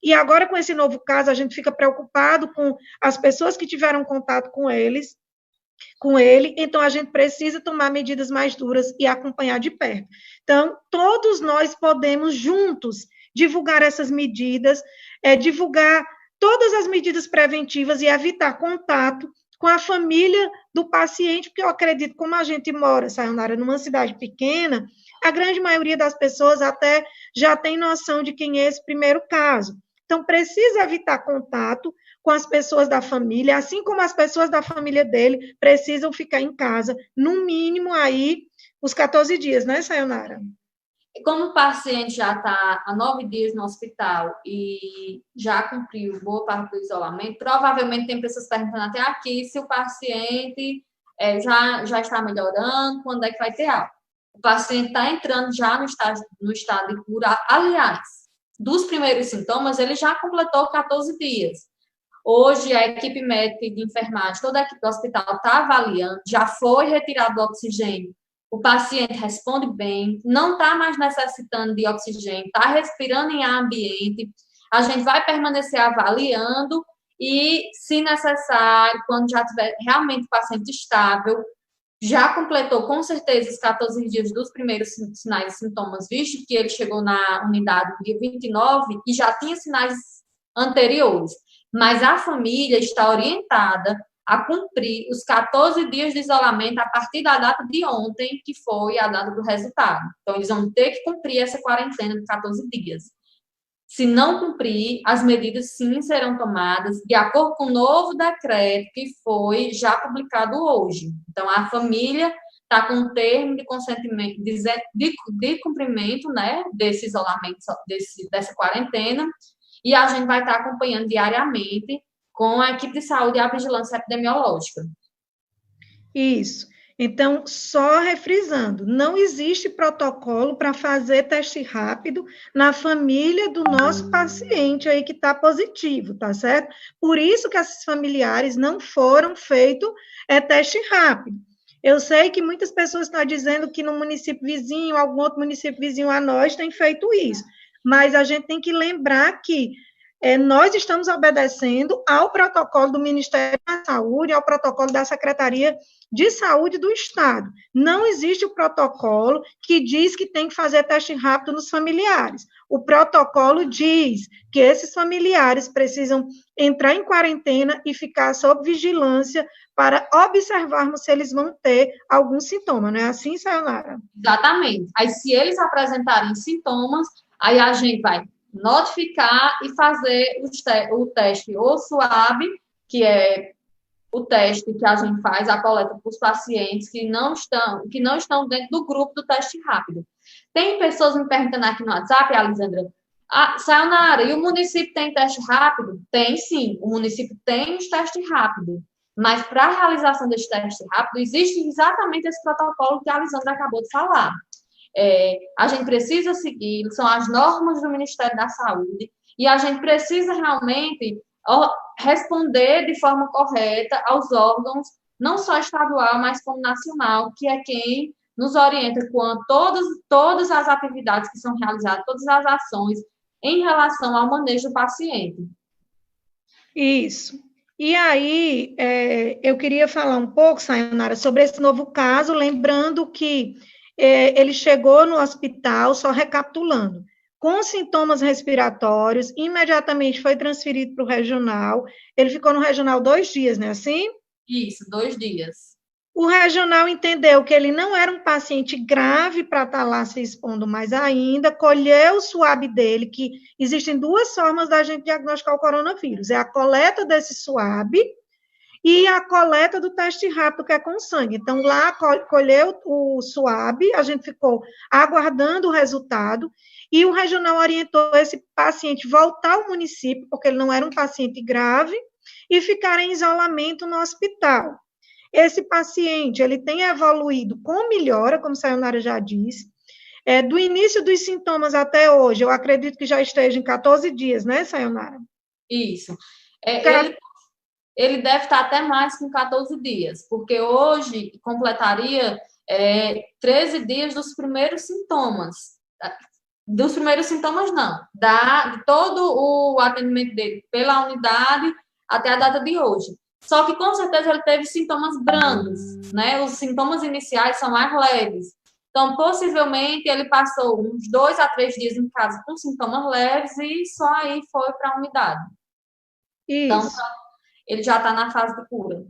e agora com esse novo caso, a gente fica preocupado com as pessoas que tiveram contato com ele, então a gente precisa tomar medidas mais duras e acompanhar de perto. Então, todos nós podemos juntos divulgar essas medidas, divulgar todas as medidas preventivas e evitar contato com a família do paciente, porque eu acredito, como a gente mora, Sayonara, numa cidade pequena, a grande maioria das pessoas até já tem noção de quem é esse primeiro caso. Então, precisa evitar contato com as pessoas da família, assim como as pessoas da família dele precisam ficar em casa, no mínimo aí, os 14 dias, né, Sayonara? Como o paciente já está há 9 dias no hospital e já cumpriu boa parte do isolamento, provavelmente tem pessoas perguntando até aqui se o paciente já está melhorando, quando é que vai ter alta. O paciente está entrando já no estado de cura. Aliás, dos primeiros sintomas, ele já completou 14 dias. Hoje, a equipe médica e de enfermagem, toda a equipe do hospital está avaliando, já foi retirado o oxigênio. O paciente responde bem, não está mais necessitando de oxigênio, está respirando em ar ambiente. A gente vai permanecer avaliando e, se necessário, quando já tiver realmente o paciente estável, já completou com certeza os 14 dias dos primeiros sinais e sintomas, visto que ele chegou na unidade no dia 29 e já tinha sinais anteriores. Mas a família está orientada a cumprir os 14 dias de isolamento a partir da data de ontem, que foi a data do resultado. Então, eles vão ter que cumprir essa quarentena de 14 dias. Se não cumprir, as medidas sim serão tomadas de acordo com o novo decreto que foi já publicado hoje. Então, a família está com um termo de consentimento, de cumprimento, né, desse isolamento, dessa quarentena, e a gente vai estar acompanhando diariamente com a equipe de saúde e a vigilância epidemiológica. Isso. Então, só refrisando, não existe protocolo para fazer teste rápido na família do nosso paciente aí que está positivo, tá certo? Por isso que esses familiares não foram feitos teste rápido. Eu sei que muitas pessoas estão dizendo que no município vizinho, algum outro município vizinho a nós tem feito isso, mas a gente tem que lembrar que nós estamos obedecendo ao protocolo do Ministério da Saúde, ao protocolo da Secretaria de Saúde do Estado. Não existe o protocolo que diz que tem que fazer teste rápido nos familiares. O protocolo diz que esses familiares precisam entrar em quarentena e ficar sob vigilância para observarmos se eles vão ter algum sintoma, não é assim, Sayonara? Exatamente. Aí, se eles apresentarem sintomas, aí a gente vai notificar e fazer o teste ou SWAB, que é o teste que a gente faz, a coleta para os pacientes que não estão dentro do grupo do teste rápido. Tem pessoas me perguntando aqui no WhatsApp, Alisandra, Sayonara, e o município tem teste rápido? Tem sim, o município tem os testes rápidos, mas para a realização desse teste rápido, existe exatamente esse protocolo que a Alisandra acabou de falar. A gente precisa seguir, são as normas do Ministério da Saúde, e a gente precisa realmente responder de forma correta aos órgãos, não só estadual, mas como nacional, que é quem nos orienta com todas as atividades que são realizadas, todas as ações em relação ao manejo do paciente. Isso. E aí, eu queria falar um pouco, Sayonara, sobre esse novo caso, lembrando que ele chegou no hospital, só recapitulando, com sintomas respiratórios, imediatamente foi transferido para o regional, ele ficou no regional 2 dias, não é assim? Isso, 2 dias. O regional entendeu que ele não era um paciente grave para estar lá se expondo mais ainda, colheu o SWAB dele, que existem 2 formas da gente diagnosticar o coronavírus, é a coleta desse SWAB e a coleta do teste rápido, que é com sangue. Então, lá colheu o SWAB, a gente ficou aguardando o resultado, e o regional orientou esse paciente voltar ao município, porque ele não era um paciente grave, e ficar em isolamento no hospital. Esse paciente, ele tem evoluído com melhora, como a Sayonara já disse, do início dos sintomas até hoje, eu acredito que já esteja em 14 dias, né, Sayonara? Isso. Ele deve estar até mais com 14 dias, porque hoje completaria 13 dias dos primeiros sintomas. Dos primeiros sintomas, não. De todo o atendimento dele pela unidade até a data de hoje. Só que, com certeza, ele teve sintomas brandos, né? Os sintomas iniciais são mais leves. Então, possivelmente, ele passou uns 2 a 3 dias em casa com sintomas leves e só aí foi para a unidade. Isso. Então, ele já está na fase de cura.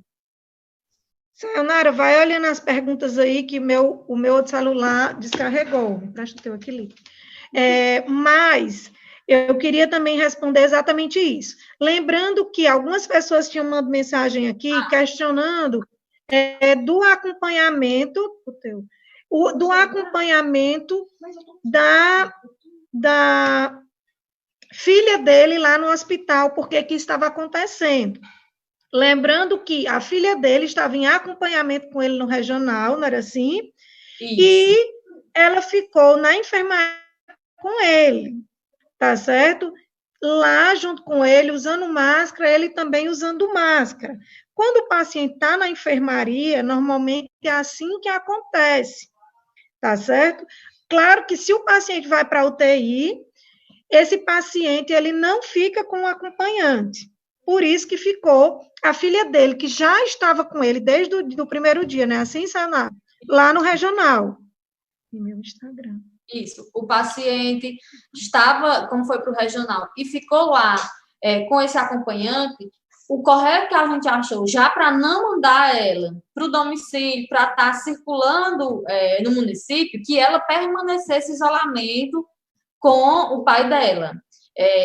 Sayonara, vai olhando as perguntas aí que o meu outro celular descarregou. Presta o teu aqui. Mas eu queria também responder exatamente isso. Lembrando que algumas pessoas tinham uma mensagem aqui questionando do acompanhamento, do acompanhamento da filha dele lá no hospital, porque que estava acontecendo. Lembrando que a filha dele estava em acompanhamento com ele no regional, não era assim? Isso. E ela ficou na enfermaria com ele, tá certo? Lá junto com ele, usando máscara, ele também usando máscara. Quando o paciente está na enfermaria, normalmente é assim que acontece, tá certo? Claro que se o paciente vai para a UTI, esse paciente ele não fica com o acompanhante. Por isso que ficou a filha dele, que já estava com ele desde o primeiro dia, né? Assim, Sayonara? Lá no regional. No meu Instagram. Isso. O paciente estava, como foi para o regional, e ficou lá com esse acompanhante. O correto que a gente achou, já para não mandar ela para o domicílio, para estar circulando no município, que ela permanecesse em isolamento com o pai dela.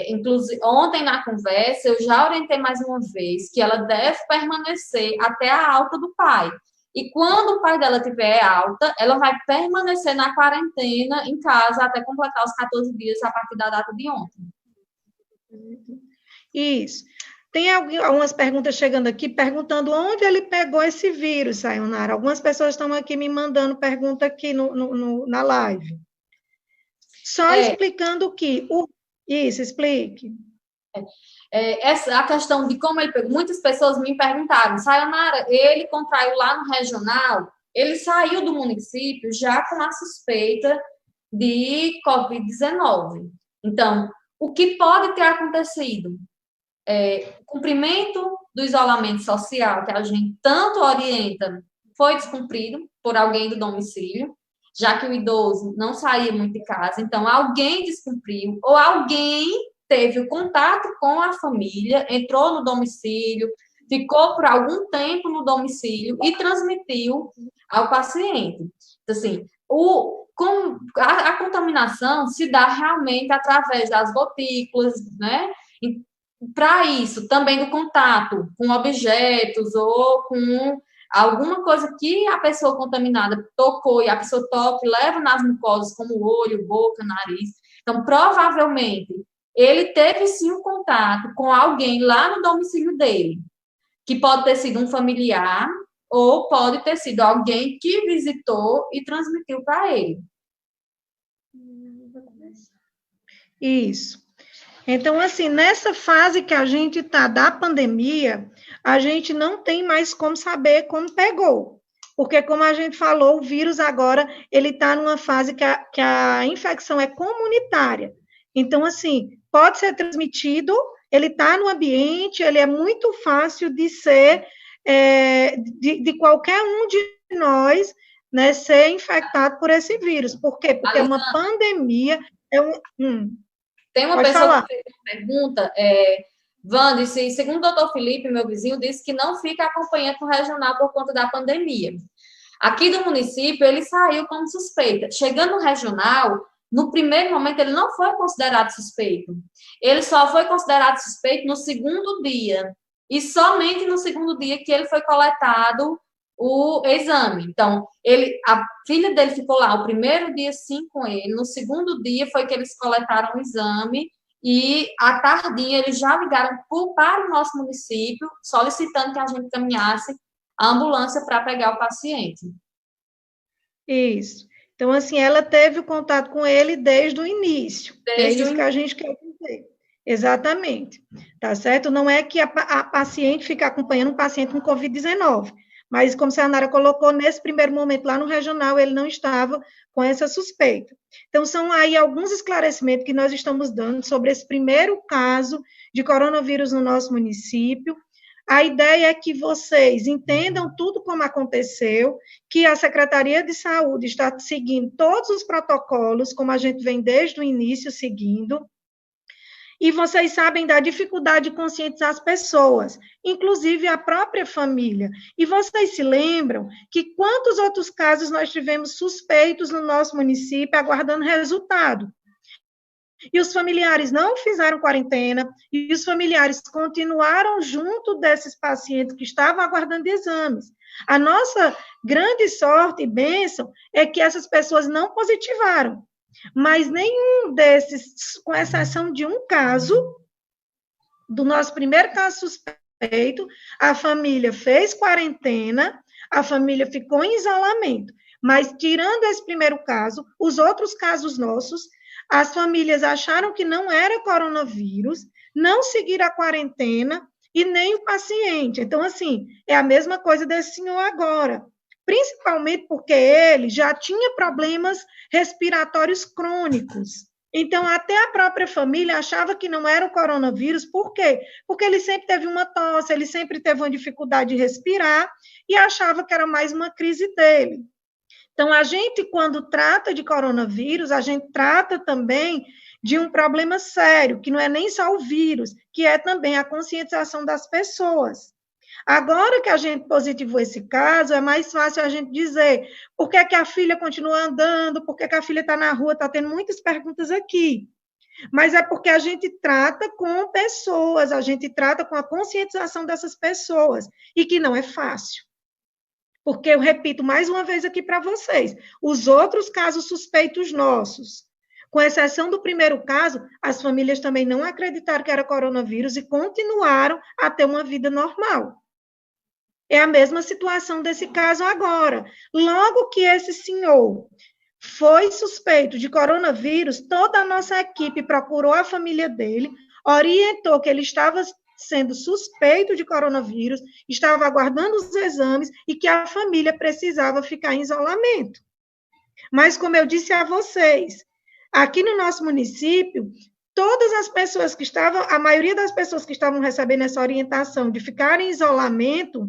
Inclusive, ontem na conversa, eu já orientei mais uma vez que ela deve permanecer até a alta do pai. E quando o pai dela tiver alta, ela vai permanecer na quarentena em casa até completar os 14 dias a partir da data de ontem. Isso. Tem algumas perguntas chegando aqui, perguntando onde ele pegou esse vírus, Sayonara. Algumas pessoas estão aqui me mandando pergunta aqui na live. Só explicando que... Isso, explique. A questão de como ele pegou, muitas pessoas me perguntaram, Sayonara, ele contraiu lá no regional, ele saiu do município já com a suspeita de Covid-19. Então, o que pode ter acontecido? O cumprimento do isolamento social, que a gente tanto orienta, foi descumprido por alguém do domicílio, já que o idoso não saía muito de casa, então alguém descumpriu, ou alguém teve o contato com a família, entrou no domicílio, ficou por algum tempo no domicílio e transmitiu ao paciente. Então, assim, a contaminação se dá realmente através das gotículas, né? Para isso, também do contato com objetos ou com alguma coisa que a pessoa contaminada tocou e a pessoa toca e leva nas mucosas, como olho, boca, nariz. Então, provavelmente, ele teve sim um contato com alguém lá no domicílio dele, que pode ter sido um familiar ou pode ter sido alguém que visitou e transmitiu para ele. Isso. Então, assim, nessa fase que a gente está da pandemia, a gente não tem mais como saber como pegou. Porque, como a gente falou, o vírus agora, ele está numa fase que a infecção é comunitária. Então, assim, pode ser transmitido, ele está no ambiente, ele é muito fácil de ser, de qualquer um de nós, né, ser infectado por esse vírus. Por quê? Porque é uma pandemia, Tem uma Pode pessoa falar. que fez uma pergunta, Wanda, segundo o doutor Felipe, meu vizinho, disse que não fica acompanhando o regional por conta da pandemia. Aqui do município, ele saiu como suspeita. Chegando no regional, no primeiro momento, ele não foi considerado suspeito. Ele só foi considerado suspeito no segundo dia. E somente no segundo dia que ele foi coletado o exame. Então, a filha dele ficou lá o primeiro dia sim com ele, no segundo dia foi que eles coletaram o exame e à tardinha eles já ligaram para o nosso município solicitando que a gente caminhasse a ambulância para pegar o paciente. Isso. Então, assim, ela teve o contato com ele desde o início. É isso que a gente quer dizer. Exatamente. Tá certo? Não é que a paciente fica acompanhando um paciente com Covid-19, mas, como a senhora colocou, nesse primeiro momento lá no regional, ele não estava com essa suspeita. Então, são aí alguns esclarecimentos que nós estamos dando sobre esse primeiro caso de coronavírus no nosso município. A ideia é que vocês entendam tudo como aconteceu, que a Secretaria de Saúde está seguindo todos os protocolos, como a gente vem desde o início seguindo, e vocês sabem da dificuldade de conscientizar as pessoas, inclusive a própria família. E vocês se lembram que quantos outros casos nós tivemos suspeitos no nosso município aguardando resultado? E os familiares não fizeram quarentena, e os familiares continuaram junto desses pacientes que estavam aguardando exames. A nossa grande sorte e bênção é que essas pessoas não positivaram, mas nenhum desses, com exceção de um caso, do nosso primeiro caso suspeito, a família fez quarentena, a família ficou em isolamento, mas tirando esse primeiro caso, os outros casos nossos, as famílias acharam que não era coronavírus, não seguiram a quarentena e nem o paciente. Então, assim, é a mesma coisa desse senhor agora, principalmente porque ele já tinha problemas respiratórios crônicos. Então, até a própria família achava que não era o coronavírus, por quê? Porque ele sempre teve uma tosse, ele sempre teve uma dificuldade de respirar e achava que era mais uma crise dele. Então, a gente, quando trata de coronavírus, a gente trata também de um problema sério, que não é nem só o vírus, que é também a conscientização das pessoas. Agora que a gente positivou esse caso, é mais fácil a gente dizer por que a filha continua andando, por que a filha está na rua, está tendo muitas perguntas aqui. Mas é porque a gente trata com pessoas, a gente trata com a conscientização dessas pessoas, e que não é fácil. Porque eu repito mais uma vez aqui para vocês, os outros casos suspeitos nossos, com exceção do primeiro caso, as famílias também não acreditaram que era coronavírus e continuaram a ter uma vida normal. É a mesma situação desse caso agora. Logo que esse senhor foi suspeito de coronavírus, toda a nossa equipe procurou a família dele, orientou que ele estava sendo suspeito de coronavírus, estava aguardando os exames e que a família precisava ficar em isolamento. Mas, como eu disse a vocês, aqui no nosso município, todas as pessoas que estavam, a maioria das pessoas que estavam recebendo essa orientação de ficar em isolamento,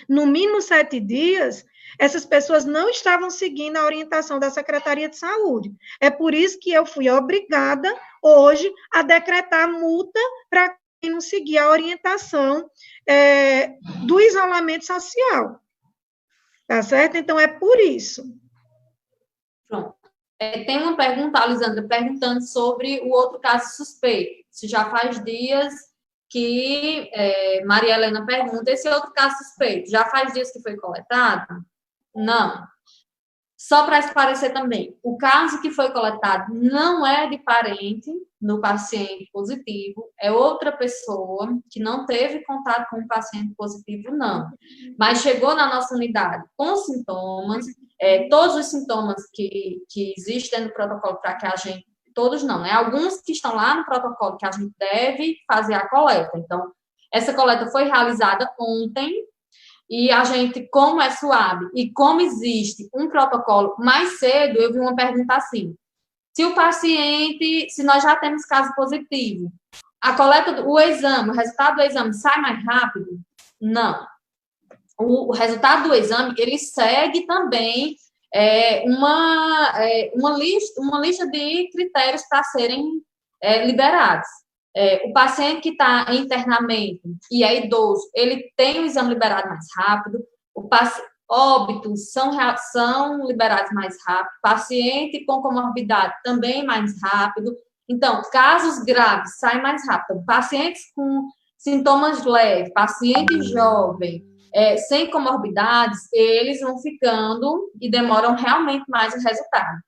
no mínimo 7 dias, essas pessoas não estavam seguindo a orientação da Secretaria de Saúde. É por isso que eu fui obrigada, hoje, a decretar multa para quem não seguir a orientação do isolamento social. Tá certo? Então, é por isso. Pronto. Tem uma pergunta, Alisandra, perguntando sobre o outro caso suspeito. Se já faz dias que Maria Helena pergunta, esse outro caso suspeito, já faz dias que foi coletado? Não. Só para esclarecer também, o caso que foi coletado não é de parente no paciente positivo, é outra pessoa que não teve contato com o paciente positivo, não. Mas chegou na nossa unidade com sintomas, todos os sintomas que existem no protocolo para que a gente, todos não, né? Alguns que estão lá no protocolo que a gente deve fazer a coleta. Então, essa coleta foi realizada ontem, e a gente, como é suave e como existe um protocolo mais cedo, eu vi uma pergunta assim, se nós já temos caso positivo, a coleta, o exame, o resultado do exame sai mais rápido? Não. O resultado do exame, ele segue também uma lista de critérios para serem liberados. O paciente que está em internamento e é idoso, ele tem o exame liberado mais rápido, óbitos são liberados mais rápido, paciente com comorbidade também mais rápido. Então, casos graves saem mais rápido. Pacientes com sintomas leves, paciente jovem, sem comorbidades, eles vão ficando e demoram realmente mais o resultado.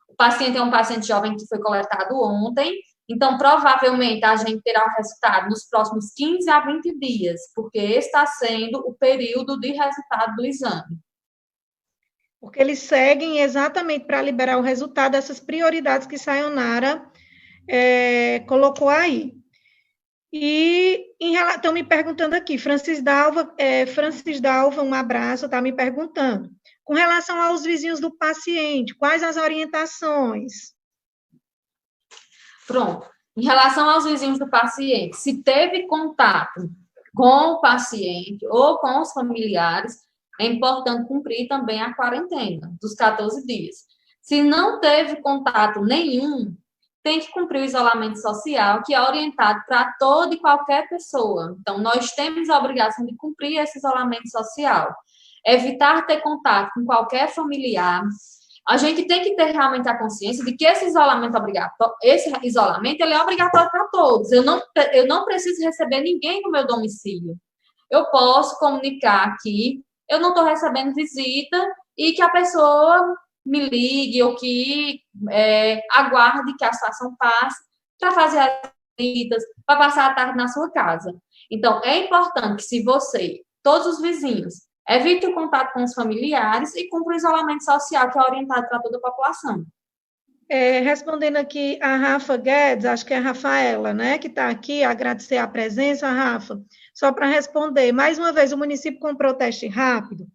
O paciente é um paciente jovem que foi coletado ontem, então, provavelmente, a gente terá o resultado nos próximos 15 a 20 dias, porque está sendo o período de resultado do exame. Porque eles seguem exatamente para liberar o resultado dessas prioridades que Sayonara colocou aí. E estão me perguntando aqui, Francis Dalva, um abraço, está me perguntando. Com relação aos vizinhos do paciente, quais as orientações? Pronto. Em relação aos vizinhos do paciente, se teve contato com o paciente ou com os familiares, é importante cumprir também a quarentena dos 14 dias. Se não teve contato nenhum, tem que cumprir o isolamento social, que é orientado para toda e qualquer pessoa. Então, nós temos a obrigação de cumprir esse isolamento social. Evitar ter contato com qualquer familiar. A gente tem que ter realmente a consciência de que esse isolamento ele é obrigatório para todos. Eu não preciso receber ninguém no meu domicílio. Eu posso comunicar que eu não estou recebendo visita e que a pessoa me ligue ou que aguarde que a situação passe para fazer as visitas, para passar a tarde na sua casa. Então, é importante que se você, todos os vizinhos, evite o contato com os familiares e cumpra o isolamento social, que é orientado para toda a população. Respondendo aqui a Rafa Guedes, acho que é a Rafaela, né, que está aqui, agradecer a presença, Rafa. Só para responder, mais uma vez, o município comprou teste rápido.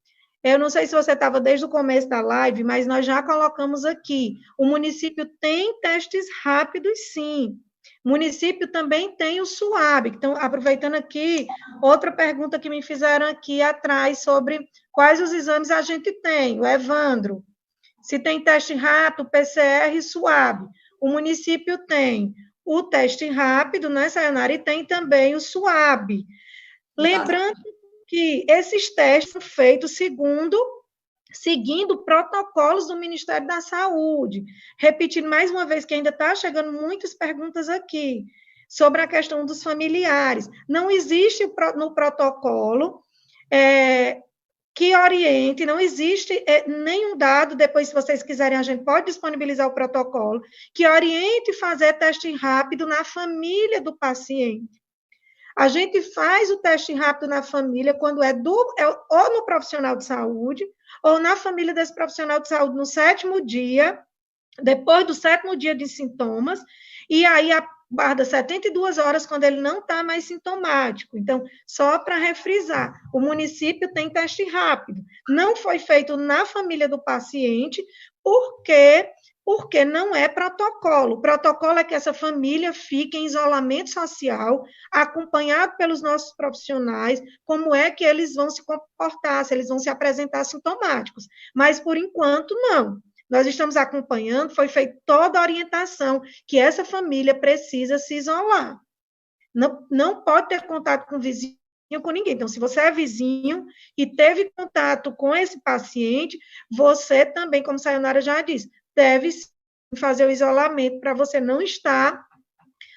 Eu não sei se você estava desde o começo da live, mas nós já colocamos aqui. O município tem testes rápidos, sim. O município também tem o SUAB. Então, aproveitando aqui, outra pergunta que me fizeram aqui atrás sobre quais os exames a gente tem. O Evandro, se tem teste rápido, PCR e SUAB. O município tem o teste rápido, né, Sayonara, e tem também o SUAB. Lembrando que esses testes são feitos seguindo protocolos do Ministério da Saúde. Repetindo mais uma vez, que ainda está chegando muitas perguntas aqui, sobre a questão dos familiares. Não existe no protocolo que oriente, não existe nenhum dado, depois, se vocês quiserem, a gente pode disponibilizar o protocolo, que oriente fazer teste rápido na família do paciente. A gente faz o teste rápido na família quando ou no profissional de saúde, ou na família desse profissional de saúde no 7º dia, depois do 7º dia de sintomas, e aí aguarda 72 horas quando ele não está mais sintomático. Então, só para refrisar, o município tem teste rápido. Não foi feito na família do paciente, porque porque não é protocolo. O protocolo é que essa família fique em isolamento social, acompanhado pelos nossos profissionais, como é que eles vão se comportar, se eles vão se apresentar sintomáticos. Mas, por enquanto, não. Nós estamos acompanhando, foi feita toda a orientação que essa família precisa se isolar. Não pode ter contato com o vizinho, com ninguém. Então, se você é vizinho e teve contato com esse paciente, você também, como a Sayonara já disse, deve fazer o isolamento para você não estar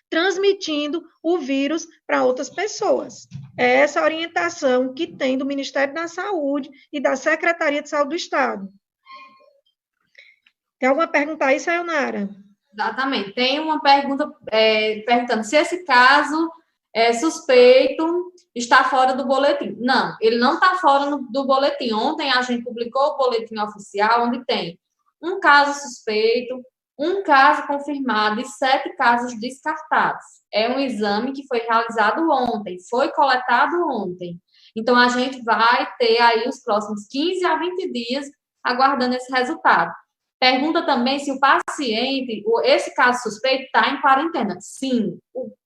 transmitindo o vírus para outras pessoas. É essa a orientação que tem do Ministério da Saúde e da Secretaria de Saúde do Estado. Tem alguma pergunta aí, Sayonara? Exatamente. Tem uma pergunta perguntando se esse caso é suspeito está fora do boletim. Não, ele não está fora do boletim. Ontem a gente publicou o boletim oficial, onde tem um caso suspeito, um caso confirmado e 7 casos descartados. É um exame que foi realizado ontem, foi coletado ontem. Então, a gente vai ter aí os próximos 15 a 20 dias aguardando esse resultado. Pergunta também se o paciente, esse caso suspeito, está em quarentena. Sim,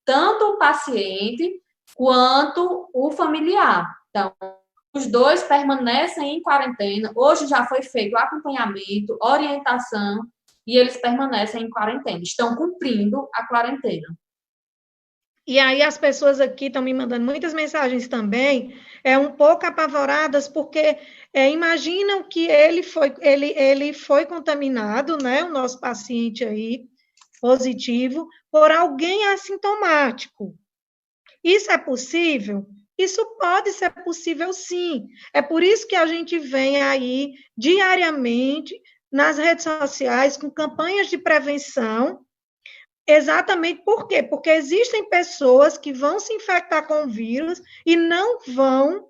tanto o paciente quanto o familiar. Então, os dois permanecem em quarentena. Hoje já foi feito o acompanhamento, orientação, e eles permanecem em quarentena. Estão cumprindo a quarentena. E aí as pessoas aqui estão me mandando muitas mensagens também, um pouco apavoradas, porque imaginam que ele foi contaminado, né, o nosso paciente aí, positivo, por alguém assintomático. Isso é possível? Isso pode ser possível, sim. É por isso que a gente vem aí diariamente nas redes sociais com campanhas de prevenção. Exatamente por quê? Porque existem pessoas que vão se infectar com o vírus e não vão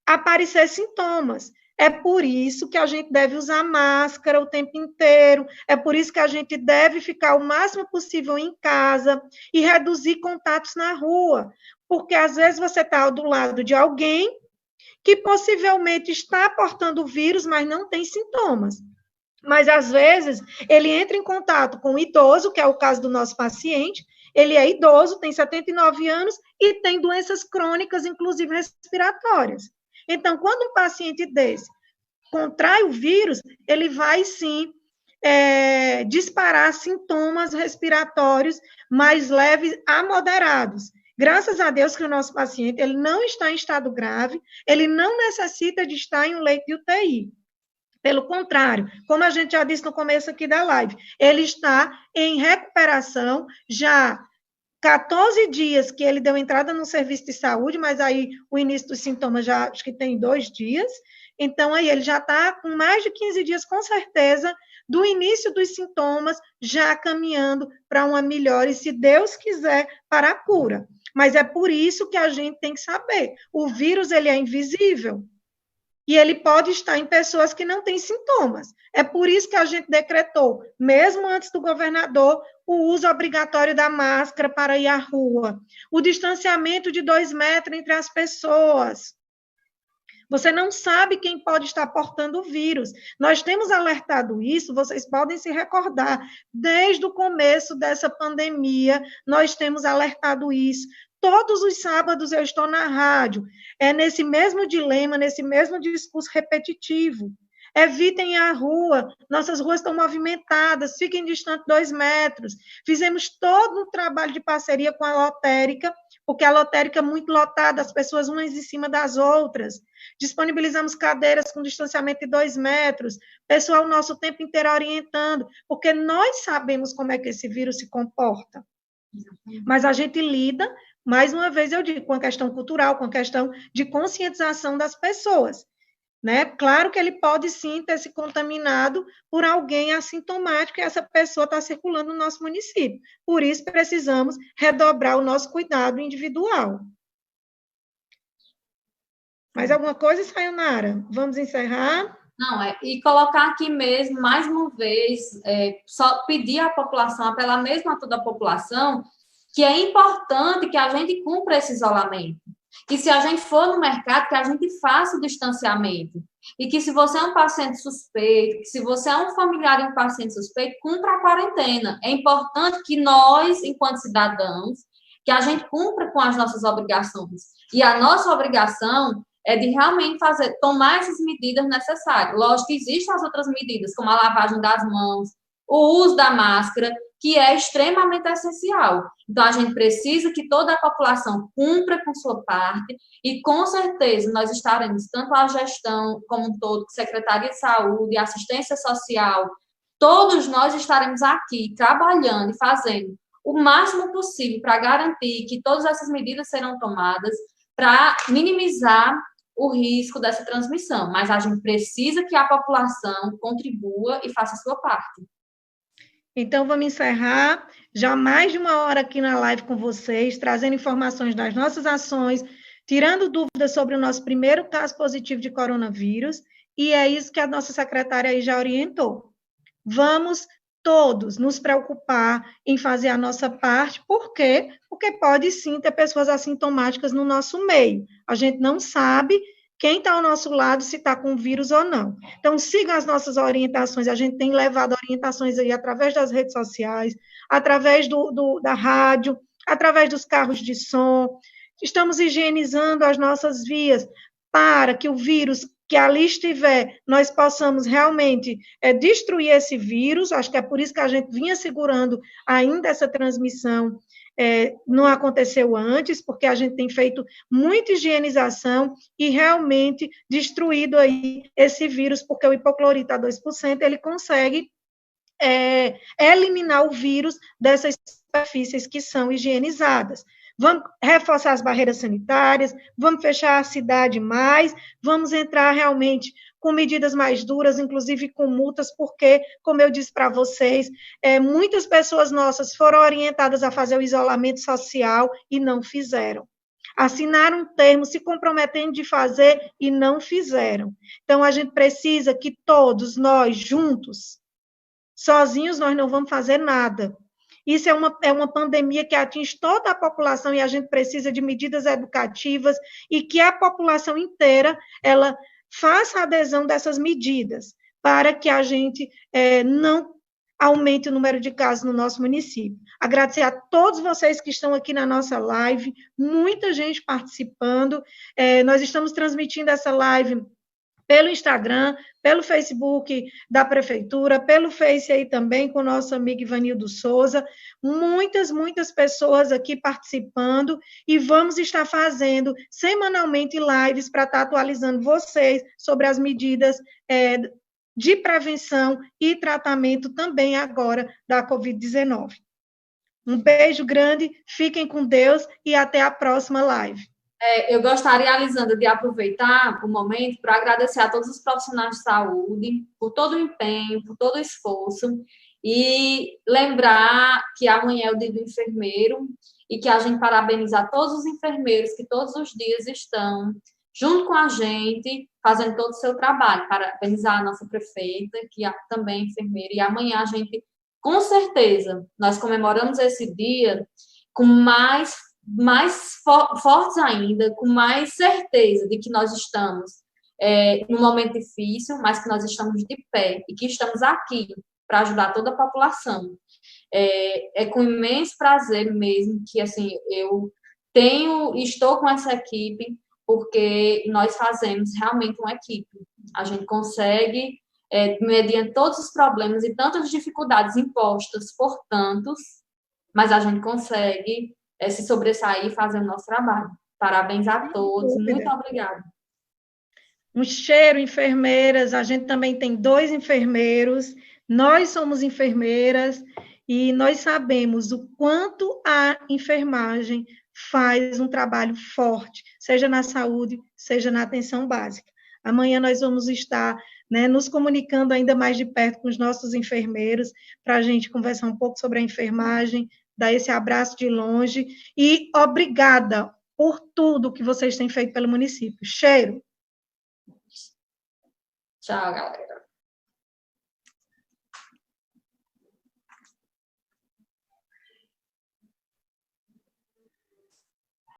aparecer sintomas. É por isso que a gente deve usar máscara o tempo inteiro, é por isso que a gente deve ficar o máximo possível em casa e reduzir contatos na rua, porque às vezes você está do lado de alguém que possivelmente está portando o vírus, mas não tem sintomas. Mas, às vezes, ele entra em contato com um idoso, que é o caso do nosso paciente, ele é idoso, tem 79 anos e tem doenças crônicas, inclusive respiratórias. Então, quando um paciente desse contrai o vírus, ele vai, sim, disparar sintomas respiratórios mais leves a moderados. Graças a Deus que o nosso paciente ele não está em estado grave, ele não necessita de estar em um leito de UTI. Pelo contrário, como a gente já disse no começo aqui da live, ele está em recuperação, já 14 dias que ele deu entrada no serviço de saúde, mas aí o início dos sintomas já acho que tem 2 dias, então aí ele já está com mais de 15 dias, com certeza, do início dos sintomas, já caminhando para uma melhora, e se Deus quiser, para a cura. Mas é por isso que a gente tem que saber, o vírus ele é invisível, e ele pode estar em pessoas que não têm sintomas. É por isso que a gente decretou, mesmo antes do governador, o uso obrigatório da máscara para ir à rua, o distanciamento de 2 metros entre as pessoas. Você não sabe quem pode estar portando o vírus. Nós temos alertado isso, vocês podem se recordar, desde o começo dessa pandemia, nós temos alertado isso. Todos os sábados eu estou na rádio, nesse mesmo dilema, nesse mesmo discurso repetitivo. Evitem a rua, nossas ruas estão movimentadas, fiquem distantes 2 metros. Fizemos todo um trabalho de parceria com a lotérica, porque a lotérica é muito lotada, as pessoas umas em cima das outras. Disponibilizamos cadeiras com distanciamento de 2 metros, pessoal nosso o tempo inteiro orientando, porque nós sabemos como é que esse vírus se comporta. Mas a gente lida, mais uma vez eu digo, com a questão cultural, com a questão de conscientização das pessoas. Né? Claro que ele pode sim ter se contaminado por alguém assintomático e essa pessoa está circulando no nosso município. Por isso, precisamos redobrar o nosso cuidado individual. Mais alguma coisa, Sayonara? Vamos encerrar? Não, e colocar aqui mesmo, mais uma vez, só pedir à população, apelar mesmo a toda a população, que é importante que a gente cumpra esse isolamento. Que se a gente for no mercado, que a gente faça o distanciamento. E que se você é um paciente suspeito, que se você é um familiar de um paciente suspeito, cumpra a quarentena. É importante que nós, enquanto cidadãos, que a gente cumpra com as nossas obrigações. E a nossa obrigação é de realmente tomar essas medidas necessárias. Lógico que existem as outras medidas, como a lavagem das mãos, o uso da máscara, que é extremamente essencial. Então, a gente precisa que toda a população cumpra com sua parte e, com certeza, nós estaremos, tanto a gestão como um todo, Secretaria de Saúde, Assistência Social, todos nós estaremos aqui trabalhando e fazendo o máximo possível para garantir que todas essas medidas serão tomadas para minimizar o risco dessa transmissão. Mas a gente precisa que a população contribua e faça a sua parte. Então, vamos encerrar já mais de uma hora aqui na live com vocês, trazendo informações das nossas ações, tirando dúvidas sobre o nosso primeiro caso positivo de coronavírus, e é isso que a nossa secretária aí já orientou. Vamos todos nos preocupar em fazer a nossa parte, por quê? Porque pode sim ter pessoas assintomáticas no nosso meio. A gente não sabe quem está ao nosso lado, se está com vírus ou não. Então, sigam as nossas orientações, a gente tem levado orientações aí através das redes sociais, através da rádio, através dos carros de som, estamos higienizando as nossas vias para que o vírus que ali estiver, nós possamos realmente destruir esse vírus, acho que é por isso que a gente vinha segurando ainda essa transmissão, não aconteceu antes, porque a gente tem feito muita higienização e realmente destruído aí esse vírus, porque o hipoclorito a 2%, ele consegue eliminar o vírus dessas superfícies que são higienizadas. Vamos reforçar as barreiras sanitárias, vamos fechar a cidade mais, vamos entrar realmente com medidas mais duras, inclusive com multas, porque, como eu disse para vocês, muitas pessoas nossas foram orientadas a fazer o isolamento social e não fizeram. Assinaram um termo se comprometendo de fazer e não fizeram. Então, a gente precisa que todos nós, juntos, sozinhos nós não vamos fazer nada. Isso é uma pandemia que atinge toda a população e a gente precisa de medidas educativas e que a população inteira ela faça a adesão dessas medidas para que a gente não aumente o número de casos no nosso município. Agradecer a todos vocês que estão aqui na nossa live, muita gente participando. Nós estamos transmitindo essa live pelo Instagram, pelo Facebook da Prefeitura, pelo Face aí também, com o nosso amigo Ivanildo Souza, muitas pessoas aqui participando, e vamos estar fazendo semanalmente lives para estar atualizando vocês sobre as medidas de prevenção e tratamento também agora da Covid-19. Um beijo grande, fiquem com Deus e até a próxima live. Eu gostaria, Alisandra, de aproveitar o momento para agradecer a todos os profissionais de saúde por todo o empenho, por todo o esforço, e lembrar que amanhã é o dia do enfermeiro e que a gente parabeniza todos os enfermeiros que todos os dias estão junto com a gente, fazendo todo o seu trabalho. Parabenizar a nossa prefeita, que também é enfermeira, e amanhã a gente, com certeza, nós comemoramos esse dia com mais fortes ainda, com mais certeza de que nós estamos num momento difícil, mas que nós estamos de pé e que estamos aqui para ajudar toda a população. Com imenso prazer mesmo que assim eu estou com essa equipe, porque nós fazemos realmente uma equipe. A gente consegue, mediante todos os problemas e tantas dificuldades impostas por tantos, mas a gente consegue se sobressair e fazer o nosso trabalho. Parabéns a todos, muito obrigada. Um cheiro, enfermeiras, a gente também tem 2 enfermeiros, nós somos enfermeiras e nós sabemos o quanto a enfermagem faz um trabalho forte, seja na saúde, seja na atenção básica. Amanhã nós vamos estar nos comunicando ainda mais de perto com os nossos enfermeiros, para a gente conversar um pouco sobre a enfermagem, dar esse abraço de longe, e obrigada por tudo que vocês têm feito pelo município. Cheiro! Tchau, galera.